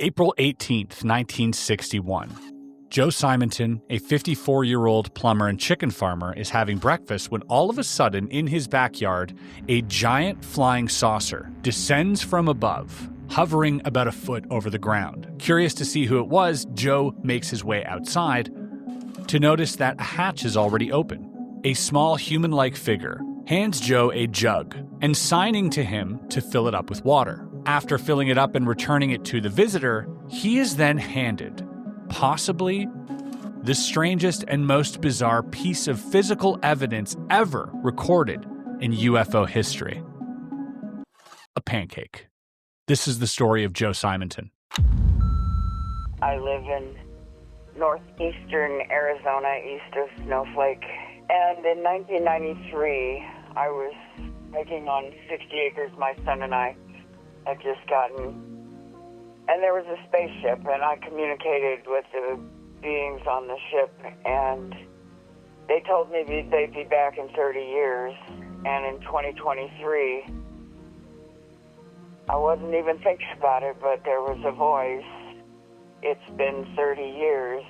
April 18th, 1961. Joe Simonton, a 54-year-old plumber and chicken farmer, is having breakfast when all of a sudden, in his backyard, a giant flying saucer descends from above, hovering about a foot over the ground. Curious to see who it was, Joe makes his way outside to notice that a hatch is already open. A small human-like figure hands Joe a jug and signing to him to fill it up with water. After filling it up and returning it to the visitor, he is then handed possibly the strangest and most bizarre piece of physical evidence ever recorded in UFO history. A pancake. This is the story of Joe Simonton. I live in northeastern Arizona, east of Snowflake. And in 1993, I was hiking on 60 acres, my son and I had just gotten. And there was a spaceship, and I communicated with the beings on the ship, and they told me they'd be back in 30 years. And in 2023, I wasn't even thinking about it, but there was a voice. It's been 30 years,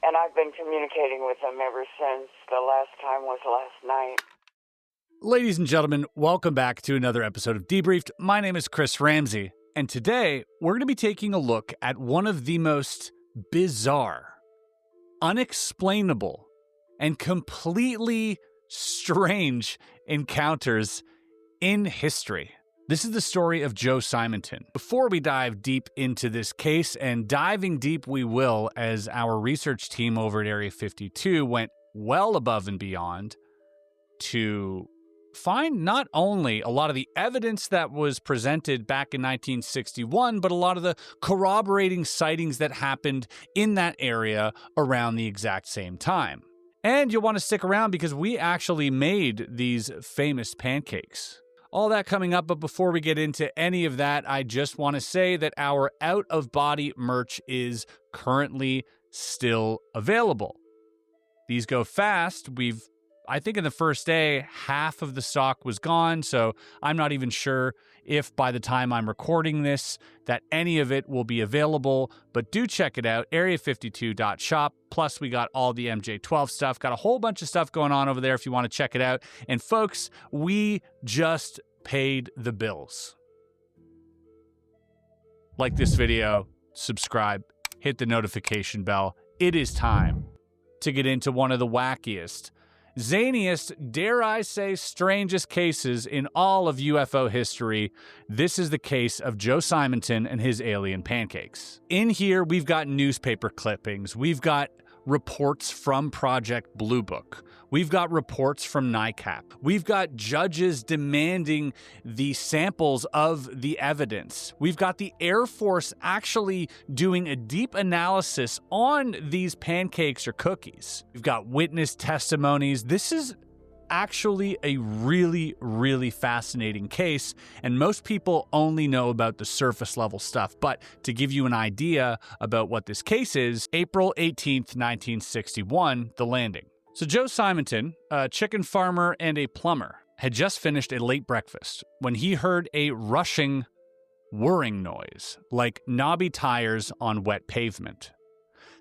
and I've been communicating with them ever since. The last time was last night. Ladies and gentlemen, welcome back to another episode of Debriefed. My name is Chris Ramsey, and today we're going to be taking a look at one of the most bizarre, unexplainable, and completely strange encounters in history. This is the story of Joe Simonton. Before we dive deep into this case, and diving deep we will, as our research team over at Area 52 went well above and beyond to find not only a lot of the evidence that was presented back in 1961, but a lot of the corroborating sightings that happened in that area around the exact same time. And you'll want to stick around because we actually made these famous pancakes. All that coming up, but before we get into any of that, I just want to say that our out-of-body merch is currently still available. These go fast. I think in the first day, half of the stock was gone, so I'm not even sure if by the time I'm recording this that any of it will be available, but do check it out, area52.shop. Plus, we got all the MJ12 stuff, got a whole bunch of stuff going on over there if you want to check it out. And folks, we just paid the bills. Like this video, subscribe, hit the notification bell. It is time to get into one of the wackiest, zaniest, dare I say, strangest cases in all of UFO history. This is the case of Joe Simonton and his alien pancakes. In here, we've got newspaper clippings. We've got reports from Project Blue Book. We've got reports from NICAP. We've got judges demanding the samples of the evidence. We've got the Air Force actually doing a deep analysis on these pancakes or cookies. We've got witness testimonies. This is actually a really, really fascinating case, and most people only know about the surface level stuff. But to give you an idea about what this case is, April 18th, 1961, the landing. So Joe Simonton, a chicken farmer and a plumber, had just finished a late breakfast when he heard a rushing, whirring noise, like knobby tires on wet pavement.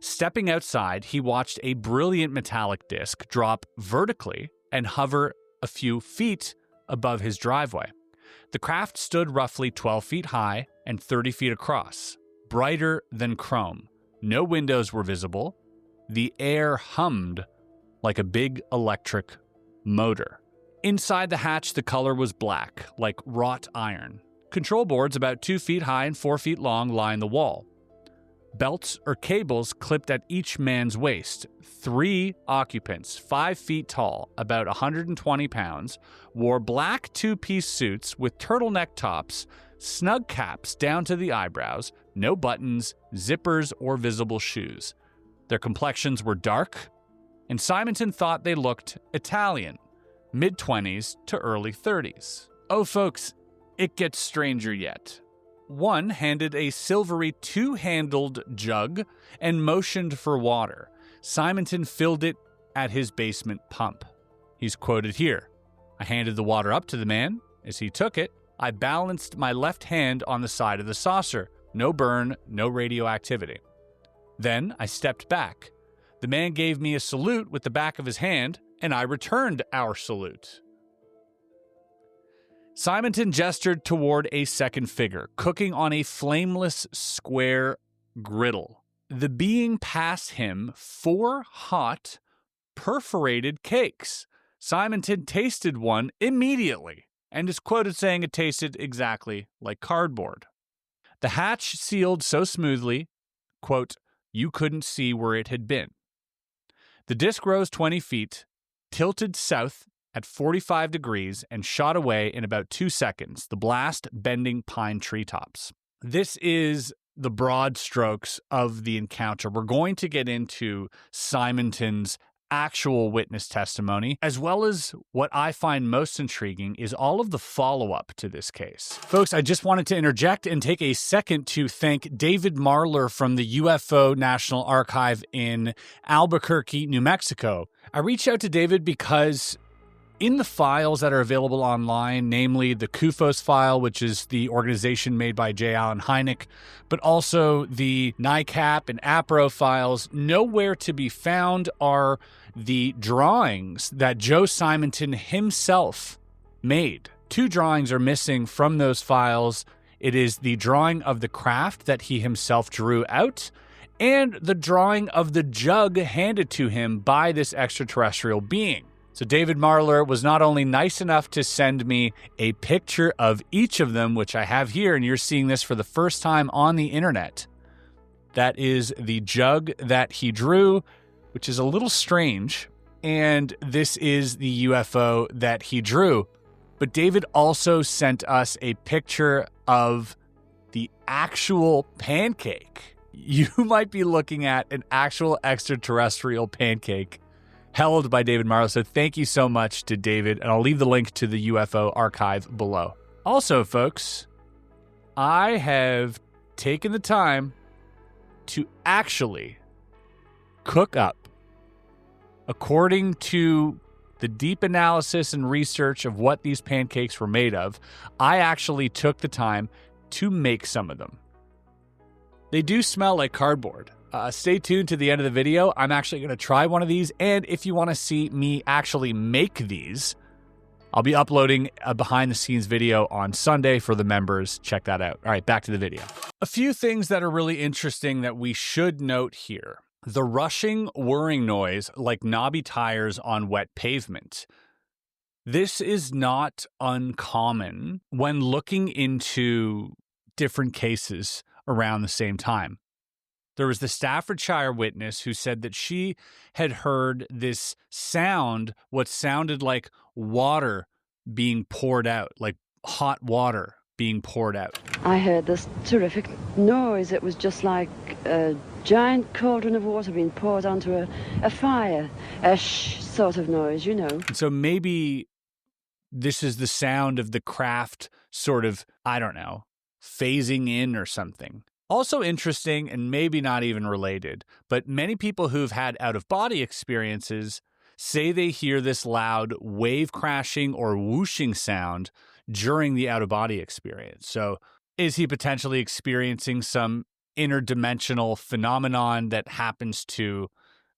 Stepping outside, he watched a brilliant metallic disc drop vertically and hover a few feet above his driveway. The craft stood roughly 12 feet high and 30 feet across, brighter than chrome. No windows were visible. The air hummed like a big electric motor. Inside the hatch, the color was black, like wrought iron. Control boards about 2 feet high and 4 feet long line the wall. Belts or cables clipped at each man's waist. 3 occupants, 5 feet tall, about 120 pounds, wore black 2-piece suits with turtleneck tops, snug caps down to the eyebrows, no buttons, zippers, or visible shoes. Their complexions were dark, and Simonton thought they looked Italian, mid-20s to early 30s. Oh, folks, it gets stranger yet. One handed a silvery 2-handled jug and motioned for water. Simonton filled it at his basement pump. He's quoted here. I handed the water up to the man. As he took it, I balanced my left hand on the side of the saucer, no burn, no radioactivity. Then I stepped back. The man gave me a salute with the back of his hand, and I returned our salute. Simonton gestured toward a second figure, cooking on a flameless square griddle. The being passed him 4 hot, perforated cakes. Simonton tasted one immediately and is quoted saying it tasted exactly like cardboard. The hatch sealed so smoothly, quote, you couldn't see where it had been. The disc rose 20 feet, tilted south at 45 degrees, and shot away in about 2 seconds, the blast bending pine treetops. This is the broad strokes of the encounter. We're going to get into Simonton's actual witness testimony, as well as what I find most intriguing is all of the follow-up to this case. Folks, I just wanted to interject and take a second to thank David Marler from the UFO National Archive in Albuquerque, New Mexico. I reached out to David because in the files that are available online, namely the CUFOS file, which is the organization made by J. Allen Hynek, but also the NICAP and APRO files, nowhere to be found are the drawings that Joe Simonton himself made. 2 drawings are missing from those files. It is the drawing of the craft that he himself drew out and the drawing of the jug handed to him by this extraterrestrial being. So David Marler was not only nice enough to send me a picture of each of them, which I have here, and you're seeing this for the first time on the internet. That is the jug that he drew, which is a little strange, and this is the UFO that he drew. But David also sent us a picture of the actual pancake. You might be looking at an actual extraterrestrial pancake held by David Marler. So thank you so much to David, and I'll leave the link to the UFO archive below. Also, folks, I have taken the time to actually cook up, according to the deep analysis and research of what these pancakes were made of, I actually took the time to make some of them. They do smell like cardboard. Stay tuned to the end of the video. I'm actually going to try one of these, and if you want to see me actually make these, I'll be uploading a behind-the-scenes video on Sunday for the members. Check that out. All right, back to the video. A few things that are really interesting that we should note here. The rushing, whirring noise like knobby tires on wet pavement. This is not uncommon when looking into different cases around the same time. There was the Staffordshire witness who said that she had heard this sound, what sounded like water being poured out, like hot water being poured out. I heard this terrific noise. It was just like a giant cauldron of water being poured onto a fire. A shh sort of noise, you know. And so maybe this is the sound of the craft sort of, I don't know, phasing in or something. Also interesting, and maybe not even related, but many people who've had out-of-body experiences say they hear this loud wave crashing or whooshing sound during the out-of-body experience. So is he potentially experiencing some interdimensional phenomenon that happens to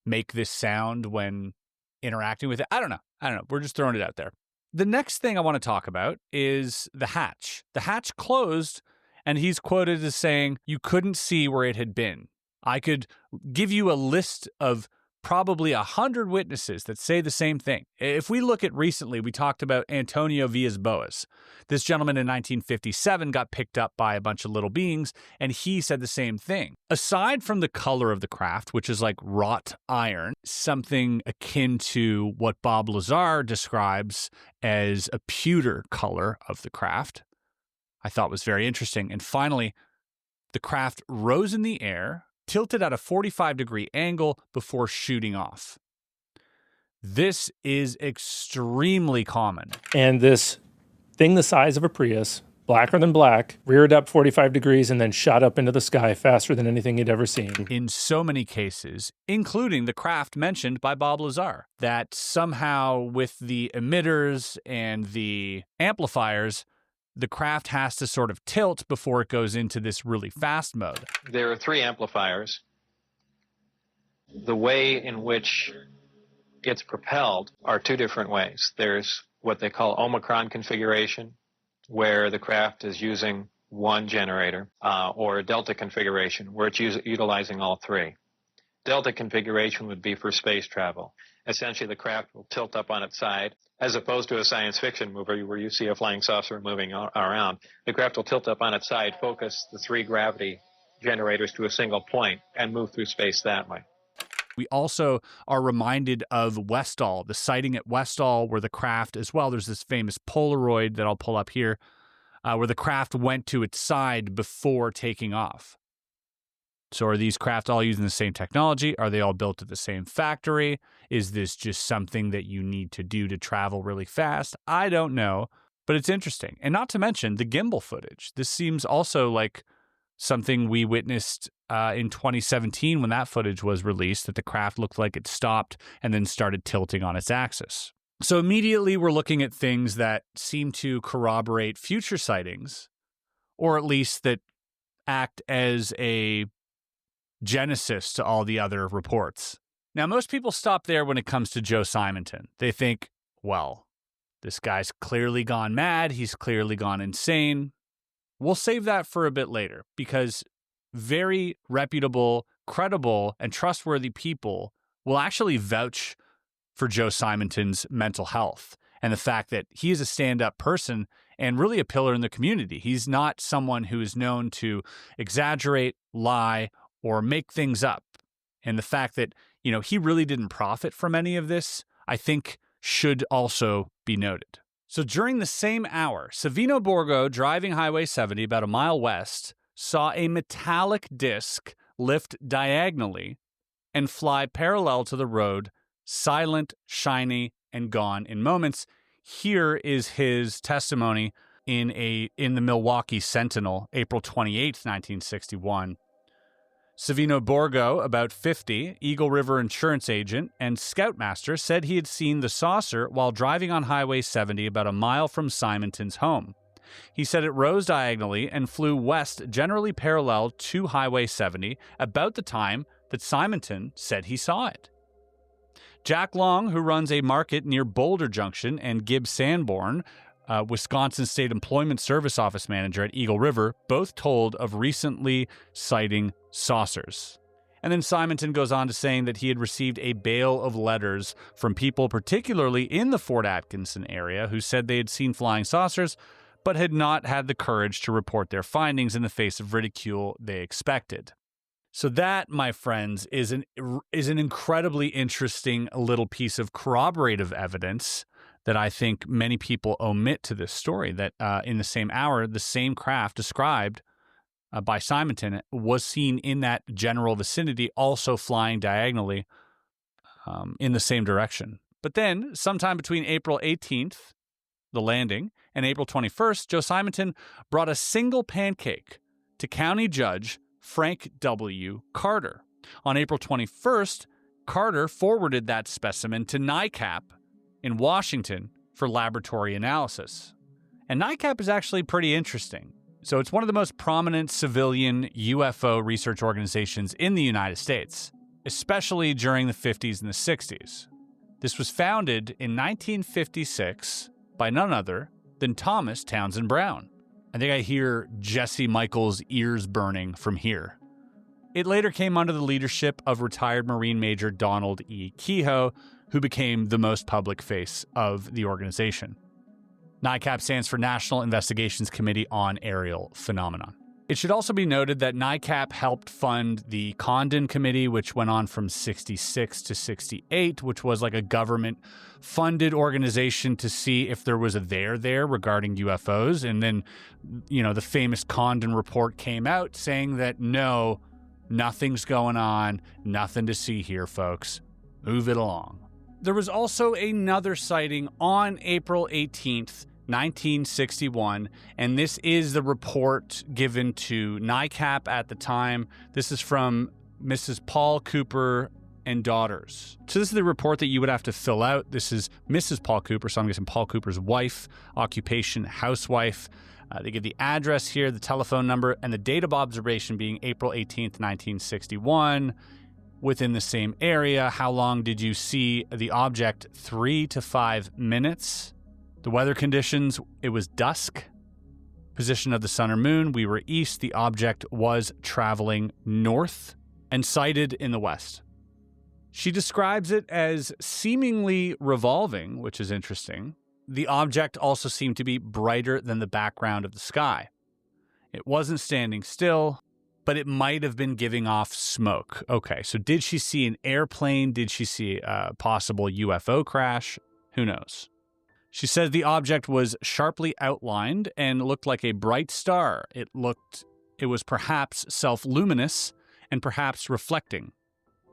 make this sound when interacting with it? I don't know. We're just throwing it out there. The next thing I want to talk about is the hatch. The hatch closed, and he's quoted as saying, you couldn't see where it had been. I could give you a list of probably 100 witnesses that say the same thing. If we look at recently, we talked about Antonio Villas-Boas. This gentleman in 1957 got picked up by a bunch of little beings, and he said the same thing. Aside from the color of the craft, which is like wrought iron, something akin to what Bob Lazar describes as a pewter color of the craft, I thought was very interesting. And finally, the craft rose in the air, tilted at a 45-degree angle before shooting off. This is extremely common. And this thing the size of a Prius, blacker than black, reared up 45 degrees and then shot up into the sky faster than anything you'd ever seen. In so many cases, including the craft mentioned by Bob Lazar, that somehow with the emitters and the amplifiers, the craft has to sort of tilt before it goes into this really fast mode. There are 3 amplifiers. The way in which it's propelled are 2 different ways. There's what they call Omicron configuration, where the craft is using 1 generator, or a Delta configuration, where it's utilizing all 3. Delta configuration would be for space travel. Essentially, the craft will tilt up on its side, as opposed to a science fiction movie where you see a flying saucer moving around. The craft will tilt up on its side, focus the 3 gravity generators to a single point, and move through space that way. We also are reminded of Westall, the sighting at Westall, where the craft as well, there's this famous Polaroid that I'll pull up here, where the craft went to its side before taking off. So are these craft all using the same technology? Are they all built at the same factory? Is this just something that you need to do to travel really fast? I don't know, but it's interesting. And not to mention the gimbal footage. This seems also like something we witnessed in 2017 when that footage was released, that the craft looked like it stopped and then started tilting on its axis. So immediately we're looking at things that seem to corroborate future sightings, or at least that act as a genesis to all the other reports. Now, most people stop there when it comes to Joe Simonton. They think, well, this guy's clearly gone mad. He's clearly gone insane. We'll save that for a bit later, because very reputable, credible, and trustworthy people will actually vouch for Joe Simonton's mental health and the fact that he is a stand-up person and really a pillar in the community. He's not someone who is known to exaggerate, lie, or make things up. And the fact that, he really didn't profit from any of this, I think should also be noted. So during the same hour, Savino Borgo, driving Highway 70 about a mile west, saw a metallic disc lift diagonally and fly parallel to the road, silent, shiny, and gone in moments. Here is his testimony in the Milwaukee Sentinel, April 28th, 1961. Savino Borgo, about 50, Eagle River insurance agent and scoutmaster, said he had seen the saucer while driving on Highway 70 about a mile from Simonton's home. He said it rose diagonally and flew west, generally parallel to Highway 70, about the time that Simonton said he saw it. Jack Long, who runs a market near Boulder Junction, and Gibb Sanborn, Wisconsin State Employment Service Office manager at Eagle River, both told of recently sighting saucers. And then Simonton goes on to saying that he had received a bale of letters from people, particularly in the Fort Atkinson area, who said they had seen flying saucers, but had not had the courage to report their findings in the face of ridicule they expected. So that, my friends, is an incredibly interesting little piece of corroborative evidence that I think many people omit to this story, that in the same hour, the same craft described by Simonton was seen in that general vicinity, also flying diagonally in the same direction. But then, sometime between April 18th, the landing, and April 21st, Joe Simonton brought a single pancake to County Judge Frank W. Carter. On April 21st, Carter forwarded that specimen to NICAP in Washington for laboratory analysis. And NICAP is actually pretty interesting. So it's one of the most prominent civilian UFO research organizations in the United States, especially during the 50s and the 60s. This was founded in 1956 by none other than Thomas Townsend Brown. I think I hear Jesse Michaels' ears burning from here. It later came under the leadership of retired Marine Major Donald E. Kehoe, who became the most public face of the organization. NICAP stands for National Investigations Committee on Aerial Phenomenon. It should also be noted that NICAP helped fund the Condon Committee, which went on from 66 to 68, which was like a government-funded organization to see if there was a there regarding UFOs. And then, the famous Condon report came out saying that no, nothing's going on, nothing to see here, folks. Move it along. There was also another sighting on April 18th, 1961, and this is the report given to NICAP at the time. This is from Mrs. Paul Cooper and daughters. So this is the report that you would have to fill out. This is Mrs. Paul Cooper, so I'm guessing Paul Cooper's wife, occupation, housewife. They give the address here, the telephone number, and the date of observation being April 18th, 1961, within the same area. How long did you see the object? 3 to 5 minutes. The weather conditions, it was dusk. Position of the sun or moon, we were east. The object was traveling north and sighted in the west. She describes it as seemingly revolving, which is interesting. The object also seemed to be brighter than the background of the sky. It wasn't standing still, but it might have been giving off smoke. Okay, so did she see an airplane? Did she see a possible UFO crash? Who knows? She says the object was sharply outlined and looked like a bright star. It was perhaps self-luminous and perhaps reflecting.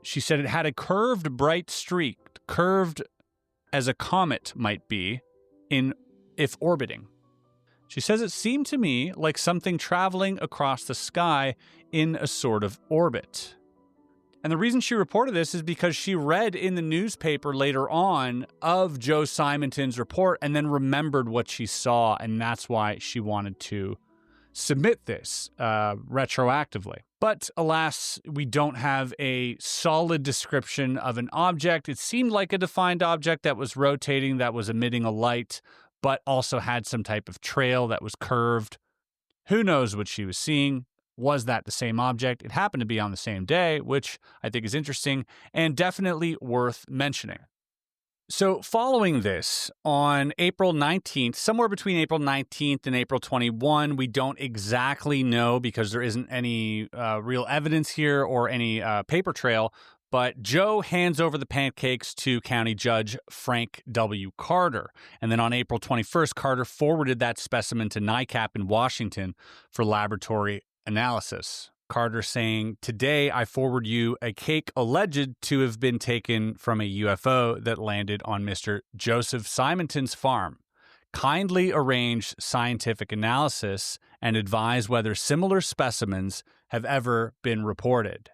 She said it had a curved bright streak, curved as a comet might be, if orbiting. She says it seemed to me like something traveling across the sky in a sort of orbit. And the reason she reported this is because she read in the newspaper later on of Joe Simonton's report and then remembered what she saw, and that's why she wanted to submit this retroactively. But alas, we don't have a solid description of an object. It seemed like a defined object that was rotating, that was emitting a light, but also had some type of trail that was curved. Who knows what she was seeing? Was that the same object? It happened to be on the same day, which I think is interesting and definitely worth mentioning. So following this, on April 19th, somewhere between April 19th and April 21, we don't exactly know because there isn't any real evidence here or any paper trail, but Joe hands over the pancakes to County Judge Frank W. Carter. And then on April 21st, Carter forwarded that specimen to NICAP in Washington for laboratory analysis. Carter saying, "Today I forward you a cake alleged to have been taken from a UFO that landed on Mr. Joseph Simonton's farm. Kindly arrange scientific analysis and advise whether similar specimens have ever been reported."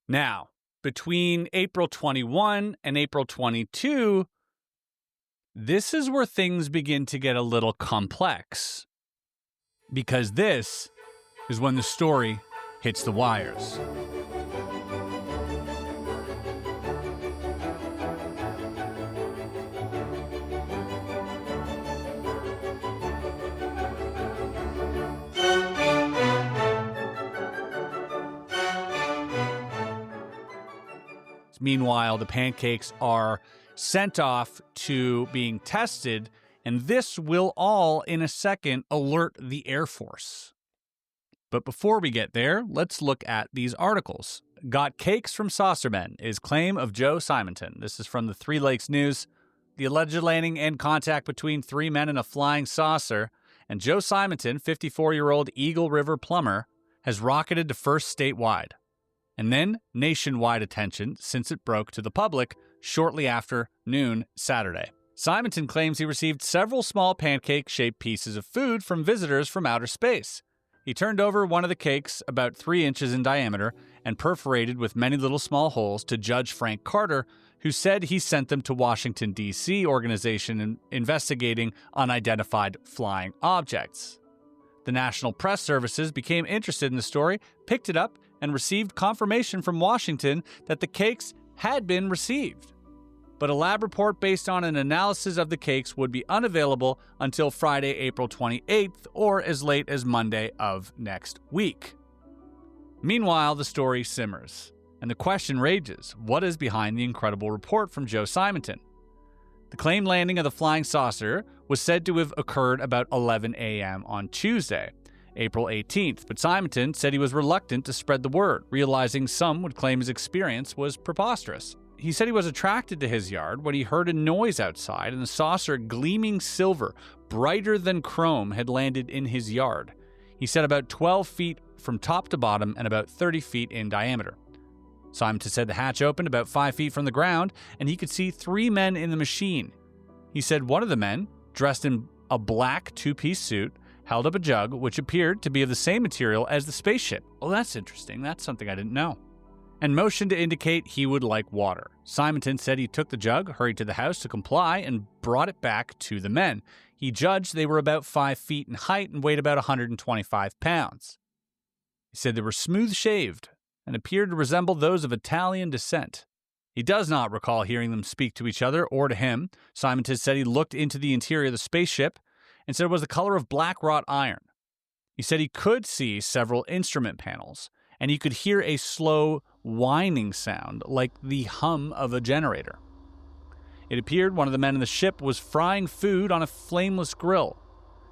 Now, between April 21 and April 22, this is where things begin to get a little complex, because this is when the story hits the wires. Meanwhile, the pancakes are sent off to being tested, and this will all, in a second, alert the Air Force. But before we get there, let's look at these articles. Got cakes from saucermen is claim of Joe Simonton. This is from the Three Lakes News. The alleged landing and contact between 3 men in a flying saucer and Joe Simonton, 54-year-old Eagle River plumber, has rocketed to first statewide, and then nationwide attention since it broke to the public shortly after noon Saturday. Simonton claims he received several small pancake-shaped pieces of food from visitors from outer space. He turned over one of the cakes, about 3 inches in diameter, and perforated with many little small holes to Judge Frank Carter, who said he sent them to Washington, D.C. organization investigating unidentified flying objects. The National Press Services became interested in the story, picked it up, and received confirmation from Washington that the cakes had been received. But a lab report based on an analysis of the cakes would be unavailable until Friday, April 28th, or as late as Monday of next week. Meanwhile, the story simmers, and the question rages: what is behind the incredible report from Joe Simonton? The claimed landing of the flying saucer was said to have occurred about 11 a.m. on Tuesday, April 18th, but Simonton said he was reluctant to spread the word, realizing some would claim his experience was preposterous. He said he was attracted to his yard when he heard a noise outside and the saucer, gleaming silver, brighter than chrome, had landed in his yard. He said about 12 feet from top to bottom and about 30 feet in diameter. Simonton said the hatch opened about 5 feet from the ground and he could see 3 men in the machine. He said one of the men, dressed in a black 2-piece suit, held up a jug which appeared to be of the same material as the spaceship. Oh, that's interesting. That's something I didn't know. and motioned to indicate he would like water. Simonton said he took the jug, hurried to the house to comply, and brought it back to the men. He judged they were about 5 feet in height and weighed about 125 pounds. He said they were smooth-shaved and appeared to resemble those of Italian descent. He does not recall hearing them speak to each other or to him. Simonton said he looked into the interior of the spaceship and said it was the color of black wrought iron. He said he could see several instrument panels, and he could hear a slow whining sound like the hum of a generator. It appeared one of the men in the ship was frying food on a flameless grill,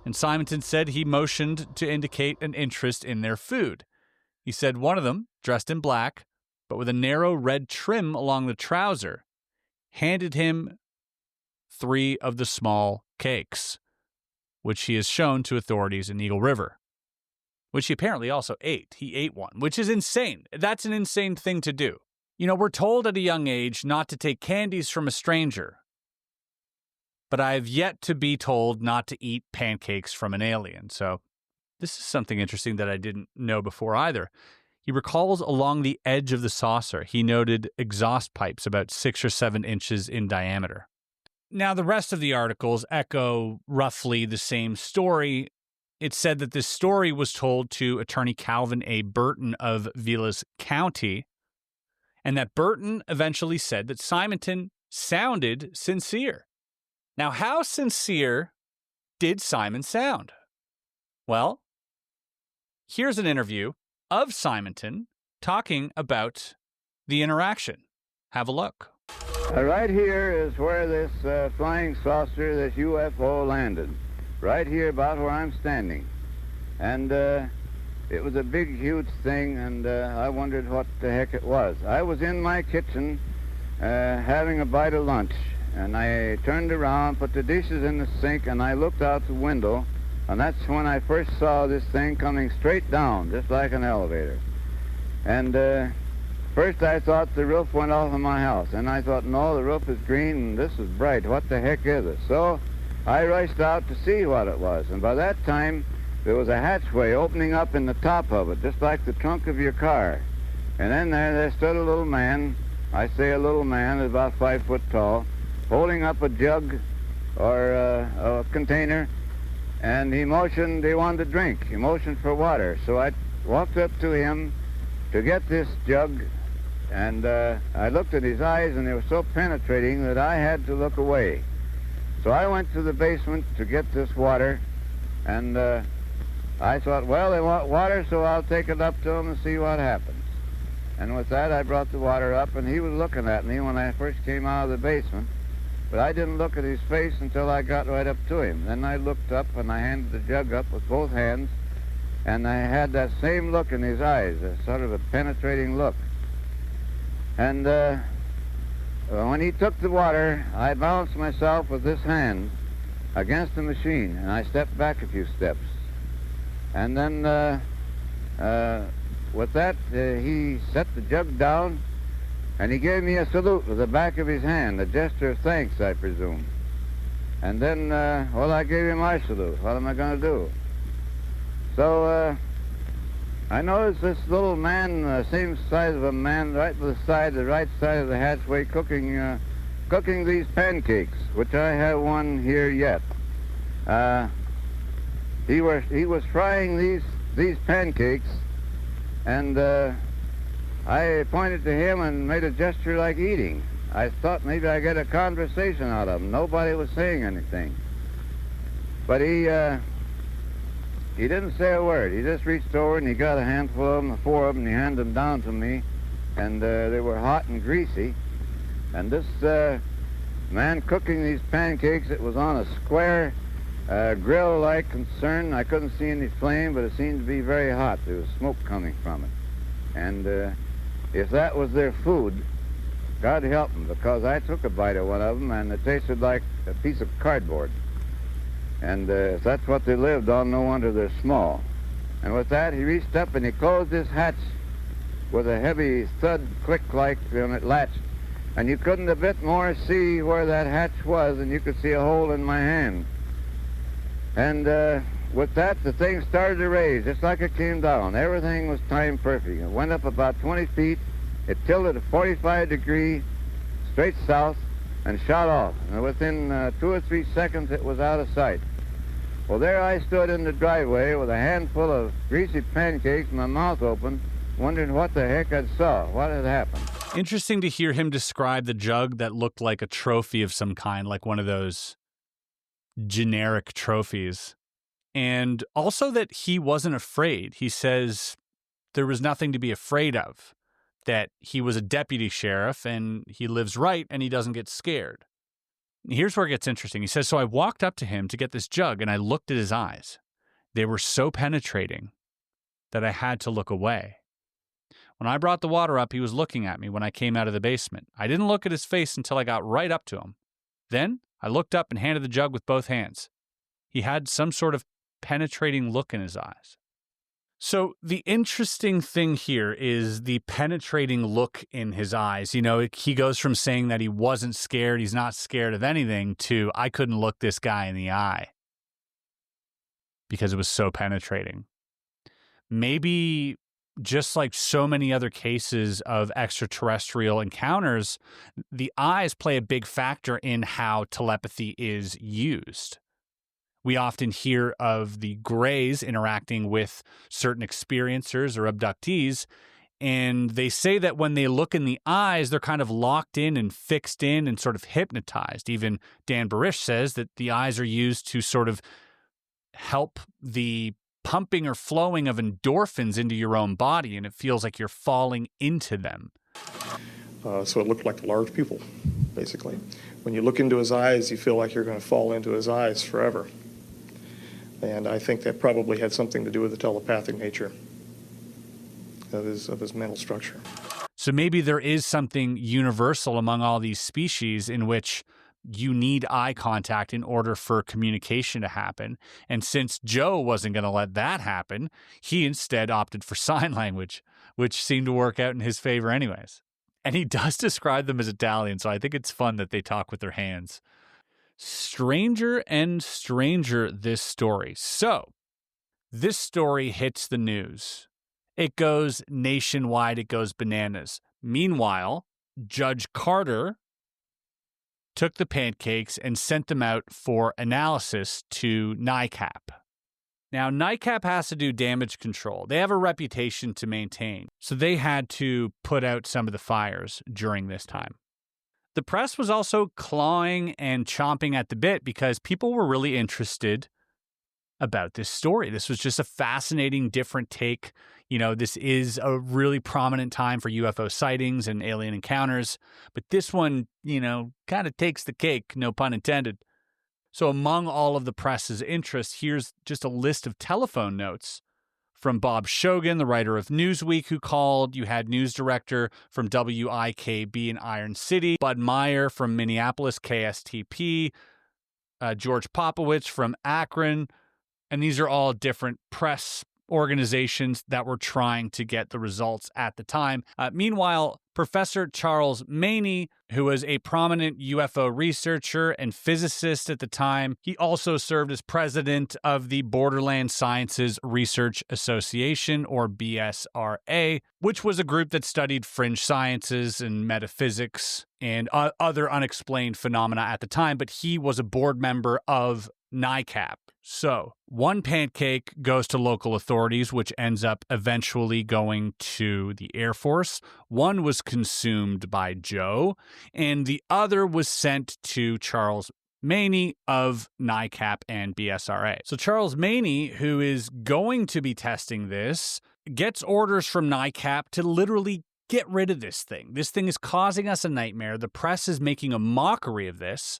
and Simonton said he motioned to indicate an interest in their food. He said one of them, dressed in black, but with a narrow red trim along the trouser, handed him 3 of the small cakes, which he has shown to authorities in Eagle River, which he apparently also ate. He ate one, which is insane. That's an insane thing to do. You know, we're told at a young age not to take candies from a stranger, but I have yet to be told not to eat pancakes from an alien. So this is something interesting that I didn't know before either. He recalls along the edge of the saucer, he noted exhaust pipes about 6 or 7 inches in diameter. Now, the rest of the articles echo roughly the same story. It said that this story was told to attorney Calvin A. Burton of Vilas County, and that Burton eventually said that Simonton sounded sincere. Now, how sincere did Simon sound? Well, here's an interview of Simonton talking about the interaction. Have a look. Right here is where this flying saucer, this UFO landed. Right here about where I'm standing. And it was a big, huge thing, and I wondered what the heck it was. I was in my kitchen having a bite of lunch, and I turned around, put the dishes in the sink, and I looked out the window, and that's when I first saw this thing coming straight down, just like an elevator. And first I thought the roof went off of my house, and I thought, no, the roof is green, and this is bright. What the heck is it? So I rushed out to see what it was, and by that time there was a hatchway opening up in the top of it, just like the trunk of your car. And in there stood a little man, I say a little man, about 5 foot tall, holding up a jug or a container, and he motioned he wanted to drink. He motioned for water. So I walked up to him to get this jug, and I looked at his eyes, and they were so penetrating that I had to look away. So I went to the basement to get this water, and I thought, well, they want water, so I'll take it up to them and see what happens. And with that, I brought the water up, and he was looking at me when I first came out of the basement, but I didn't look at his face until I got right up to him. Then I looked up, and I handed the jug up with both hands, and I had that same look in his eyes, a sort of a penetrating look. And when he took the water, I balanced myself with this hand against the machine, and I stepped back a few steps. And then with that, he set the jug down, and he gave me a salute with the back of his hand, a gesture of thanks, I presume. And then, well, I gave him my salute. What am I going to do? So I noticed this little man, same size of a man, right to the right side of the hatchway, cooking these pancakes, which I have one here yet. He was frying these pancakes, and I pointed to him and made a gesture like eating. I thought maybe I'd get a conversation out of him. Nobody was saying anything. But he didn't say a word. He just reached over and he got a handful of them, 4 of them, and he handed them down to me. And they were hot and greasy. And this man cooking these pancakes, it was on a square grill-like concern. I couldn't see any flame, but it seemed to be very hot. There was smoke coming from it. And if that was their food, God help them, because I took a bite of one of them, and it tasted like a piece of cardboard. And if that's what they lived on, no wonder they're small. And with that, he reached up and he closed this hatch with a heavy thud click like when it latched. And you couldn't a bit more see where that hatch was, and you could see a hole in my hand. And with that, the thing started to raise, just like it came down. Everything was timed perfect. It went up about 20 feet, it tilted a 45-degree straight south and shot off. And within 2 or 3 seconds, it was out of sight. Well, there I stood in the driveway with a handful of greasy pancakes, my mouth open, wondering what the heck I saw, what had happened. Interesting to hear him describe the jug that looked like a trophy of some kind, like one of those generic trophies. And also that he wasn't afraid. He says there was nothing to be afraid of, that he was a deputy sheriff and he lives right and he doesn't get scared. Here's where it gets interesting. He says, so I walked up to him to get this jug and I looked at his eyes. They were so penetrating that I had to look away. When I brought the water up, he was looking at me when I came out of the basement. I didn't look at his face until I got right up to him. Then I looked up and handed the jug with both hands. He had some sort of penetrating look in his eyes. So the interesting thing here is the penetrating look in his eyes. You know, he goes from saying that he wasn't scared, he's not scared of anything, to I couldn't look this guy in the eye because it was so penetrating. Maybe just like so many other cases of extraterrestrial encounters, the eyes play a big factor in how telepathy is used. We often hear of the Greys interacting with certain experiencers or abductees, and they say that when they look in the eyes, they're kind of locked in and fixed in and sort of hypnotized. Even Dan Barish says that the eyes are used to sort of help the pumping or flowing of endorphins into your own body, and it feels like you're falling into them. So it looked like a large pupil, basically. When you look into his eyes, you feel like you're going to fall into his eyes forever. And I think that probably had something to do with the telepathic nature of his mental structure. So maybe there is something universal among all these species in which you need eye contact in order for communication to happen. And since Joe wasn't going to let that happen, he instead opted for sign language, which seemed to work out in his favor anyways. And he does describe them as Italian, so I think it's fun that they talk with their hands. Stranger and stranger, this story. So, this story hits the news. It goes nationwide. It goes bananas. Meanwhile, Judge Carter took the pancakes and sent them out for analysis to NICAP. Now, NICAP has to do damage control. They have a reputation to maintain, so they had to put out some of the fires during this time. The press was also clawing and chomping at the bit because people were really interested about this story. This was just a fascinating, different take. You know, this is a really prominent time for UFO sightings and alien encounters, but this one, you know, kind of takes the cake, no pun intended. So among all of the press's interests, here's just a list of telephone notes from Bob Shogan, the writer of Newsweek, who called. You had news director from WIKB in Iron City, Bud Meyer from Minneapolis, KSTP, George Popowich from Akron. And these are all different press organizations that were trying to get the results at the time. Meanwhile, Professor Charles Maney, who was a prominent UFO researcher and physicist at the time, he also served as president of the Borderland Sciences Research Association, or BSRA, which was a group that studied fringe sciences and metaphysics and other unexplained phenomena at the time, but he was a board member of NICAP. So, one pancake goes to local authorities, which ends up eventually going to the Air Force. One was consumed by Joe, and the other was sent to Charles Maney of NICAP and BSRA. So Charles Maney, who is going to be testing this, gets orders from NICAP to literally get rid of this thing. This thing is causing us a nightmare. The press is making a mockery of this.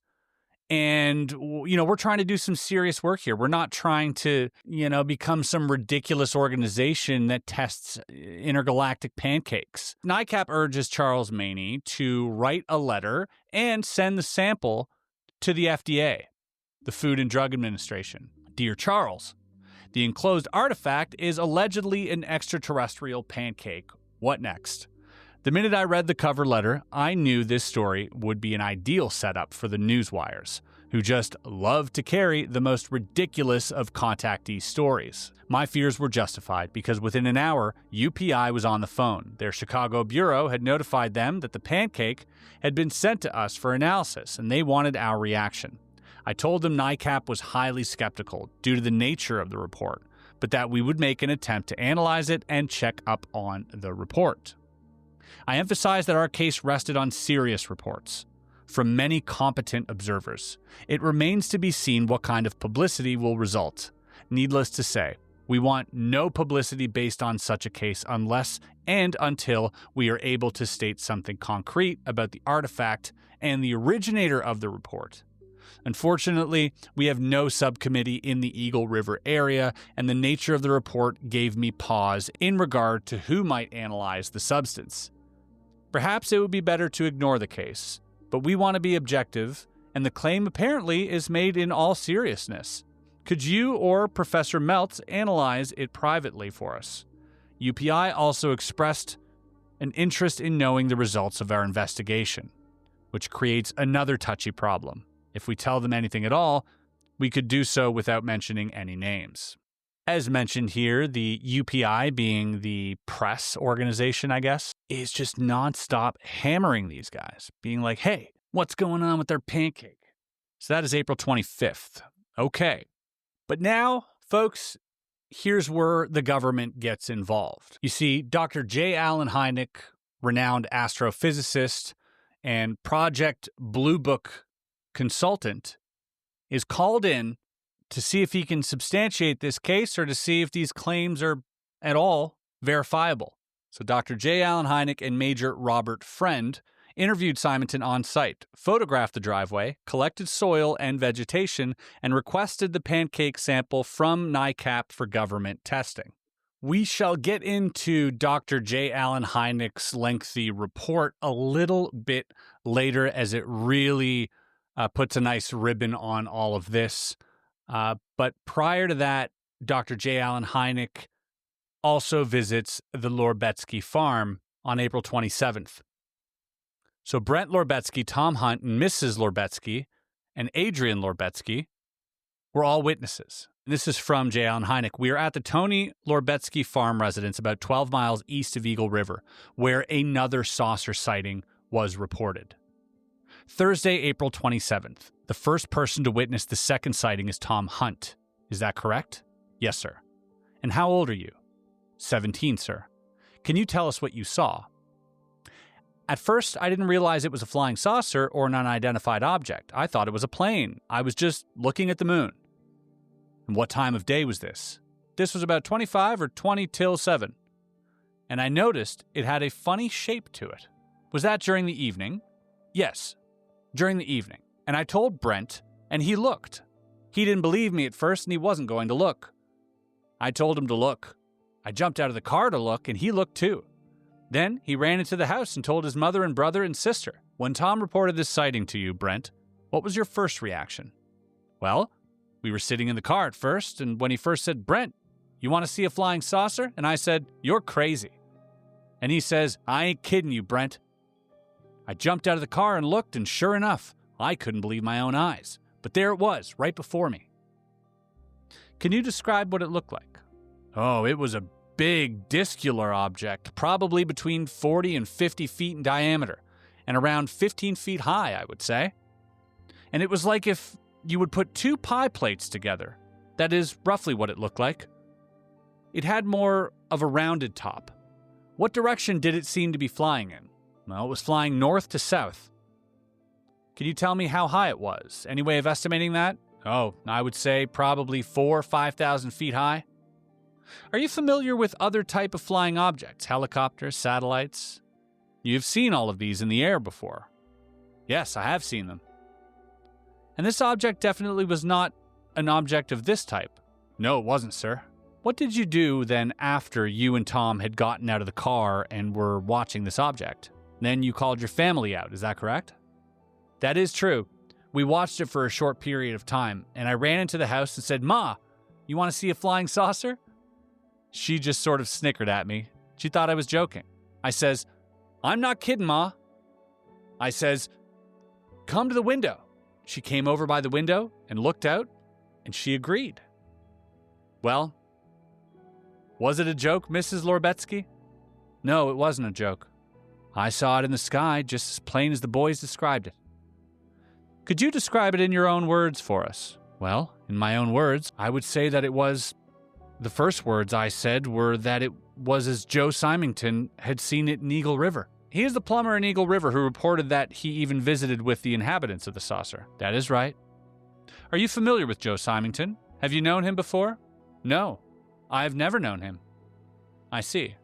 And, you know, we're trying to do some serious work here. We're not trying to, you know, become some ridiculous organization that tests intergalactic pancakes. NICAP urges Charles Maney to write a letter and send the sample to the FDA, the Food and Drug Administration. Dear Charles, the enclosed artifact is allegedly an extraterrestrial pancake. What next? The minute I read the cover letter, I knew this story would be an ideal setup for the newswires, who just love to carry the most ridiculous of contactee stories. My fears were justified because within an hour, UPI was on the phone. Their Chicago bureau had notified them that the Pancake had been sent to us for analysis, and they wanted our reaction. I told them NICAP was highly skeptical due to the nature of the report, but that we would make an attempt to analyze it and check up on the report. I emphasized that our case rested on serious reports from many competent observers. It remains to be seen what kind of publicity will result. Needless to say, we want no publicity based on such a case unless and until we are able to state something concrete about the artifact and the originator of the report. Unfortunately, we have no subcommittee in the Eagle River area, and the nature of the report gave me pause in regard to who might analyze the substance. Perhaps it would be better to ignore the case, but we want to be objective, and the claim apparently is made in all seriousness. Could you or Professor Meltz analyze it privately for us? UPI also expressed an interest in knowing the results of our investigation, which creates another touchy problem. If we tell them anything at all, we could do so without mentioning any names. As mentioned here, the UPI, being the press organization, I guess, is just nonstop hammering these guys, being like, hey, what's going on with their Pancake? So that is April 25th. Okay. But now, folks, here's where the government gets involved. You see, Dr. J. Allen Hynek, renowned astrophysicist and Project Blue Book consultant, is called in to see if he can substantiate this case or to see if these claims are at all verifiable. So Dr. J. Allen Hynek and Major Robert Friend interviewed Simonton on site, photographed the driveway, collected soil and vegetation, and requested the Pancake sample from NICAP for government testing. We shall get into Dr. J. Allen Hynek's lengthy report a little bit later, as it really puts a nice ribbon on all of this. But prior to that, Dr. J. Allen Hynek also visits the Lorbetsky farm on April 27th. So Brent Lorbetsky, Tom Hunt, and Mrs. Lorbetsky, and Adrian Lorbetsky were all witnesses. This is from J. Allen Hynek. We are at the Tony Lorbetsky farm residence about 12 miles east of Eagle River, where another saucer sighting was reported. Thursday, April 27th. The first person to witness the second sighting is Tom Hunt. Is that correct? Yes, sir. And how old are you? 17, sir. Can you tell us what you saw? At first, I didn't realize it was a flying saucer or an unidentified object. I thought it was a plane. I was just looking at the moon. And what time of day was this? This was about 25 or 20 till 7. And I noticed it had a funny shape to it. Was that during the evening? Yes, during the evening. And I told Brent, and he looked. He didn't believe me at first, and he wasn't going to look. I told him to look. I jumped out of the car to look, and he looked too. Then he ran into the house and told his mother and brother and sister. When Tom reported this sighting to you, Brent, what was your first reaction? Well, we were sitting in the car at first, and when he first said, Brent, you want to see a flying saucer? And I said, you're crazy. And he says, I ain't kidding you, Brent. I jumped out of the car and looked, and sure enough, I couldn't believe my own eyes. But there it was, right before me. Can you describe what it looked like? Oh, it was a big discular object, probably between 40 and 50 feet in diameter, and around 15 feet high, I would say. And it was like if you would put two pie plates together. That is roughly what it looked like. It had more of a rounded top. What direction did it seem to be flying in? Well, it was flying north to south. Can you tell me how high it was? Any way of estimating that? Oh, I would say probably 4,000 or 5,000 feet high. Are you familiar with other type of flying objects, helicopters, satellites? You've seen all of these in the air before. Yes, I have seen them. And this object definitely was not an object of this type. No, it wasn't, sir. What did you do then after you and Tom had gotten out of the car and were watching this object? Then you called your family out, is that correct? That is true. We watched it for a short period of time, and I ran into the house and said, Ma, you want to see a flying saucer? She just sort of snickered at me. She thought I was joking. I says, I'm not kidding, Ma. I says, come to the window. She came over by the window and looked out, and she agreed. Well, was it a joke, Mrs. Lorbetsky? No, it wasn't a joke. I saw it in the sky just as plain as the boys described it. Could you describe it in your own words for us? Well, in my own words, I would say that it was... The first words I said were that it was as Joe Simonton had seen it in Eagle River. He is the plumber in Eagle River who reported that he even visited with the inhabitants of the saucer. That is right. Are you familiar with Joe Simonton? Have you known him before? No, I have never known him. I see.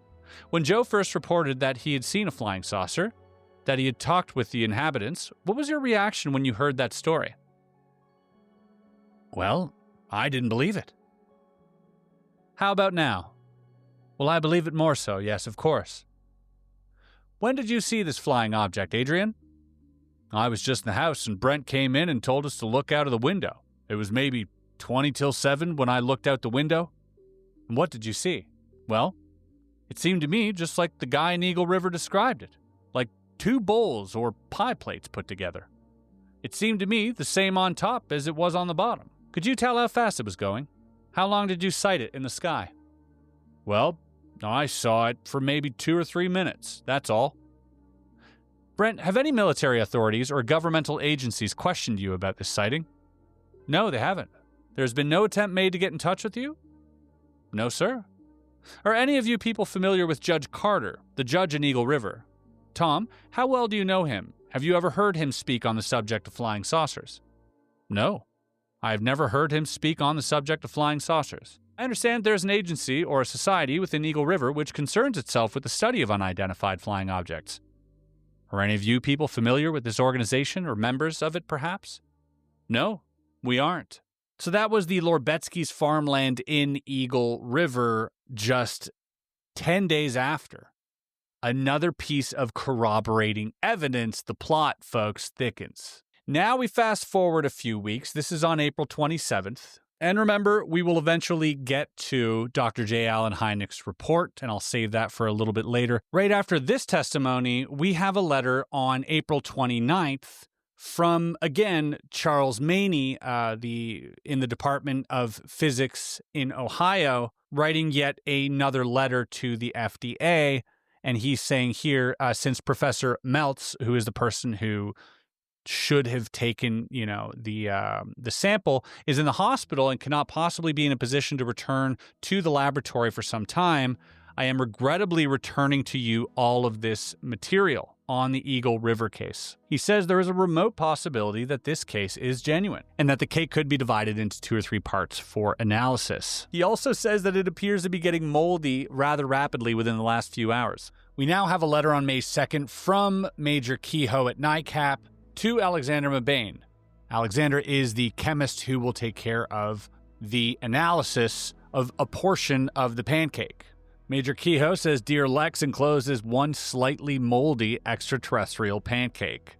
When Joe first reported that he had seen a flying saucer, that he had talked with the inhabitants, what was your reaction when you heard that story? Well, I didn't believe it. How about now? Well, I believe it more so, yes, of course. When did you see this flying object, Adrian? I was just in the house, and Brent came in and told us to look out of the window. It was maybe 20 till 7 when I looked out the window. And what did you see? Well, it seemed to me just like the guy in Eagle River described it, like 2 bowls or pie plates put together. It seemed to me the same on top as it was on the bottom. Could you tell how fast it was going? How long did you sight it in the sky? Well, I saw it for maybe 2 or 3 minutes, that's all. Brent, have any military authorities or governmental agencies questioned you about this sighting? No, they haven't. There's been no attempt made to get in touch with you? No, sir. Are any of you people familiar with Judge Carter, the judge in Eagle River? Tom, how well do you know him? Have you ever heard him speak on the subject of flying saucers? No. I have never heard him speak on the subject of flying saucers. I understand there's an agency or a society within Eagle River which concerns itself with the study of unidentified flying objects. Are any of you people familiar with this organization or members of it, perhaps? No, we aren't. So that was the Lorbetsky's farmland in Eagle River just 10 days after. Another piece of corroborating evidence. The plot, folks, thickens. Now we fast forward a few weeks. This is on April 27th. And remember, we will eventually get to Dr. J. Allen Hynek's report, and I'll save that for a little bit later. Right after this testimony, we have a letter on April 29th from, again, Charles Maney, in the Department of Physics in Ohio, writing yet another letter to the FDA. And he's saying here, since Professor Meltz, who is the person who should have taken, the sample, is in the hospital and cannot possibly be in a position to return to the laboratory for some time, I am regrettably returning to you all of this material on the Eagle River case. He says there is a remote possibility that this case is genuine and that the cake could be divided into 2 or 3 parts for analysis. He also says that it appears to be getting moldy rather rapidly within the last few hours. We now have a letter on May 2nd from Major Kehoe at NICAP to Alexander Mabane. Alexander is the chemist who will take care of the analysis of a portion of the pancake. Major Kehoe says, Dear Lex, enclosed is one slightly moldy extraterrestrial pancake.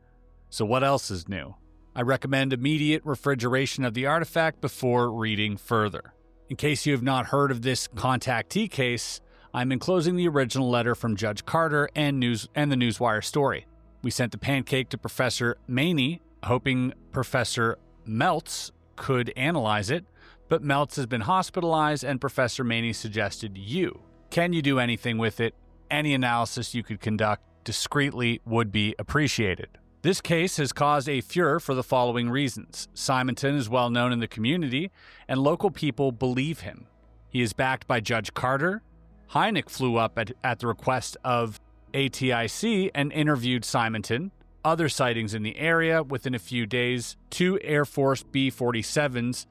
So what else is new? I recommend immediate refrigeration of the artifact before reading further. In case you have not heard of this contactee case, I'm enclosing the original letter from Judge Carter and the Newswire story. We sent the pancake to Professor Maney, hoping Professor Meltz could analyze it, but Meltz has been hospitalized and Professor Maney suggested you. Can you do anything with it? Any analysis you could conduct discreetly would be appreciated. This case has caused a furor for the following reasons. Simonton is well known in the community, and local people believe him. He is backed by Judge Carter. Hynek flew up at the request of ATIC and interviewed Simonton. Other sightings in the area within a few days. 2 Air Force B-47s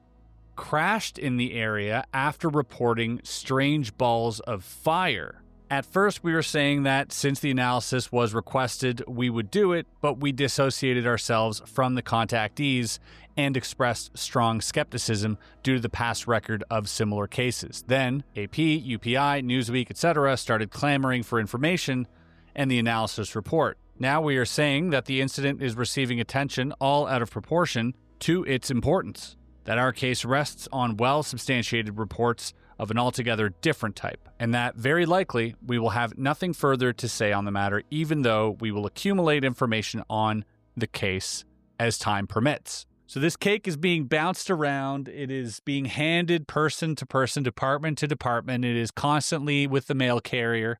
crashed in the area after reporting strange balls of fire. At first, we were saying that since the analysis was requested, we would do it, but we dissociated ourselves from the contactees and expressed strong skepticism due to the past record of similar cases. Then, AP, UPI, Newsweek, etc. started clamoring for information and the analysis report. Now we are saying that the incident is receiving attention all out of proportion to its importance, that our case rests on well-substantiated reports of an altogether different type, and that very likely we will have nothing further to say on the matter, even though we will accumulate information on the case as time permits. So this cake is being bounced around. It is being handed person to person, department to department. It is constantly with the mail carrier.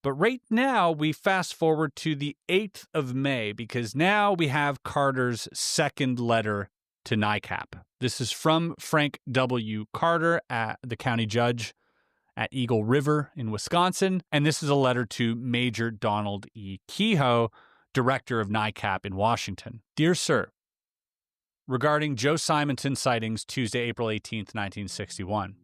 But right now, we fast forward to the 8th of May because now we have Carter's second letter to NICAP. This is from Frank W. Carter, the county judge at Eagle River in Wisconsin. And this is a letter to Major Donald E. Kehoe, director of NICAP in Washington. Dear Sir, regarding Joe Simonton sightings Tuesday, April 18th, 1961.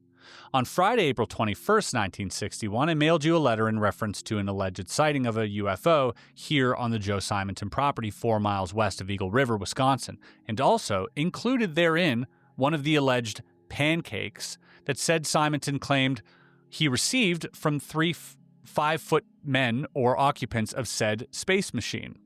On Friday, April 21st, 1961, I mailed you a letter in reference to an alleged sighting of a UFO here on the Joe Simonton property 4 miles west of Eagle River, Wisconsin, and also included therein one of the alleged pancakes that said Simonton claimed he received from 3 5-foot men or occupants of said space machine.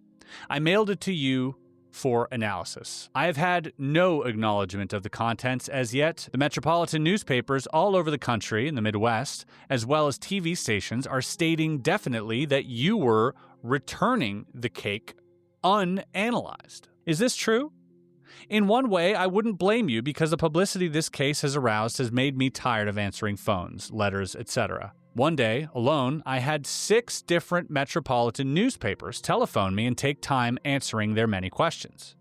I mailed it to you for analysis. I have had no acknowledgement of the contents as yet. The metropolitan newspapers all over the country in the Midwest, as well as TV stations, are stating definitely that you were returning the cake unanalyzed. Is this true? In one way, I wouldn't blame you because the publicity this case has aroused has made me tired of answering phones, letters, etc. One day, alone, I had 6 different metropolitan newspapers telephone me and take time answering their many questions.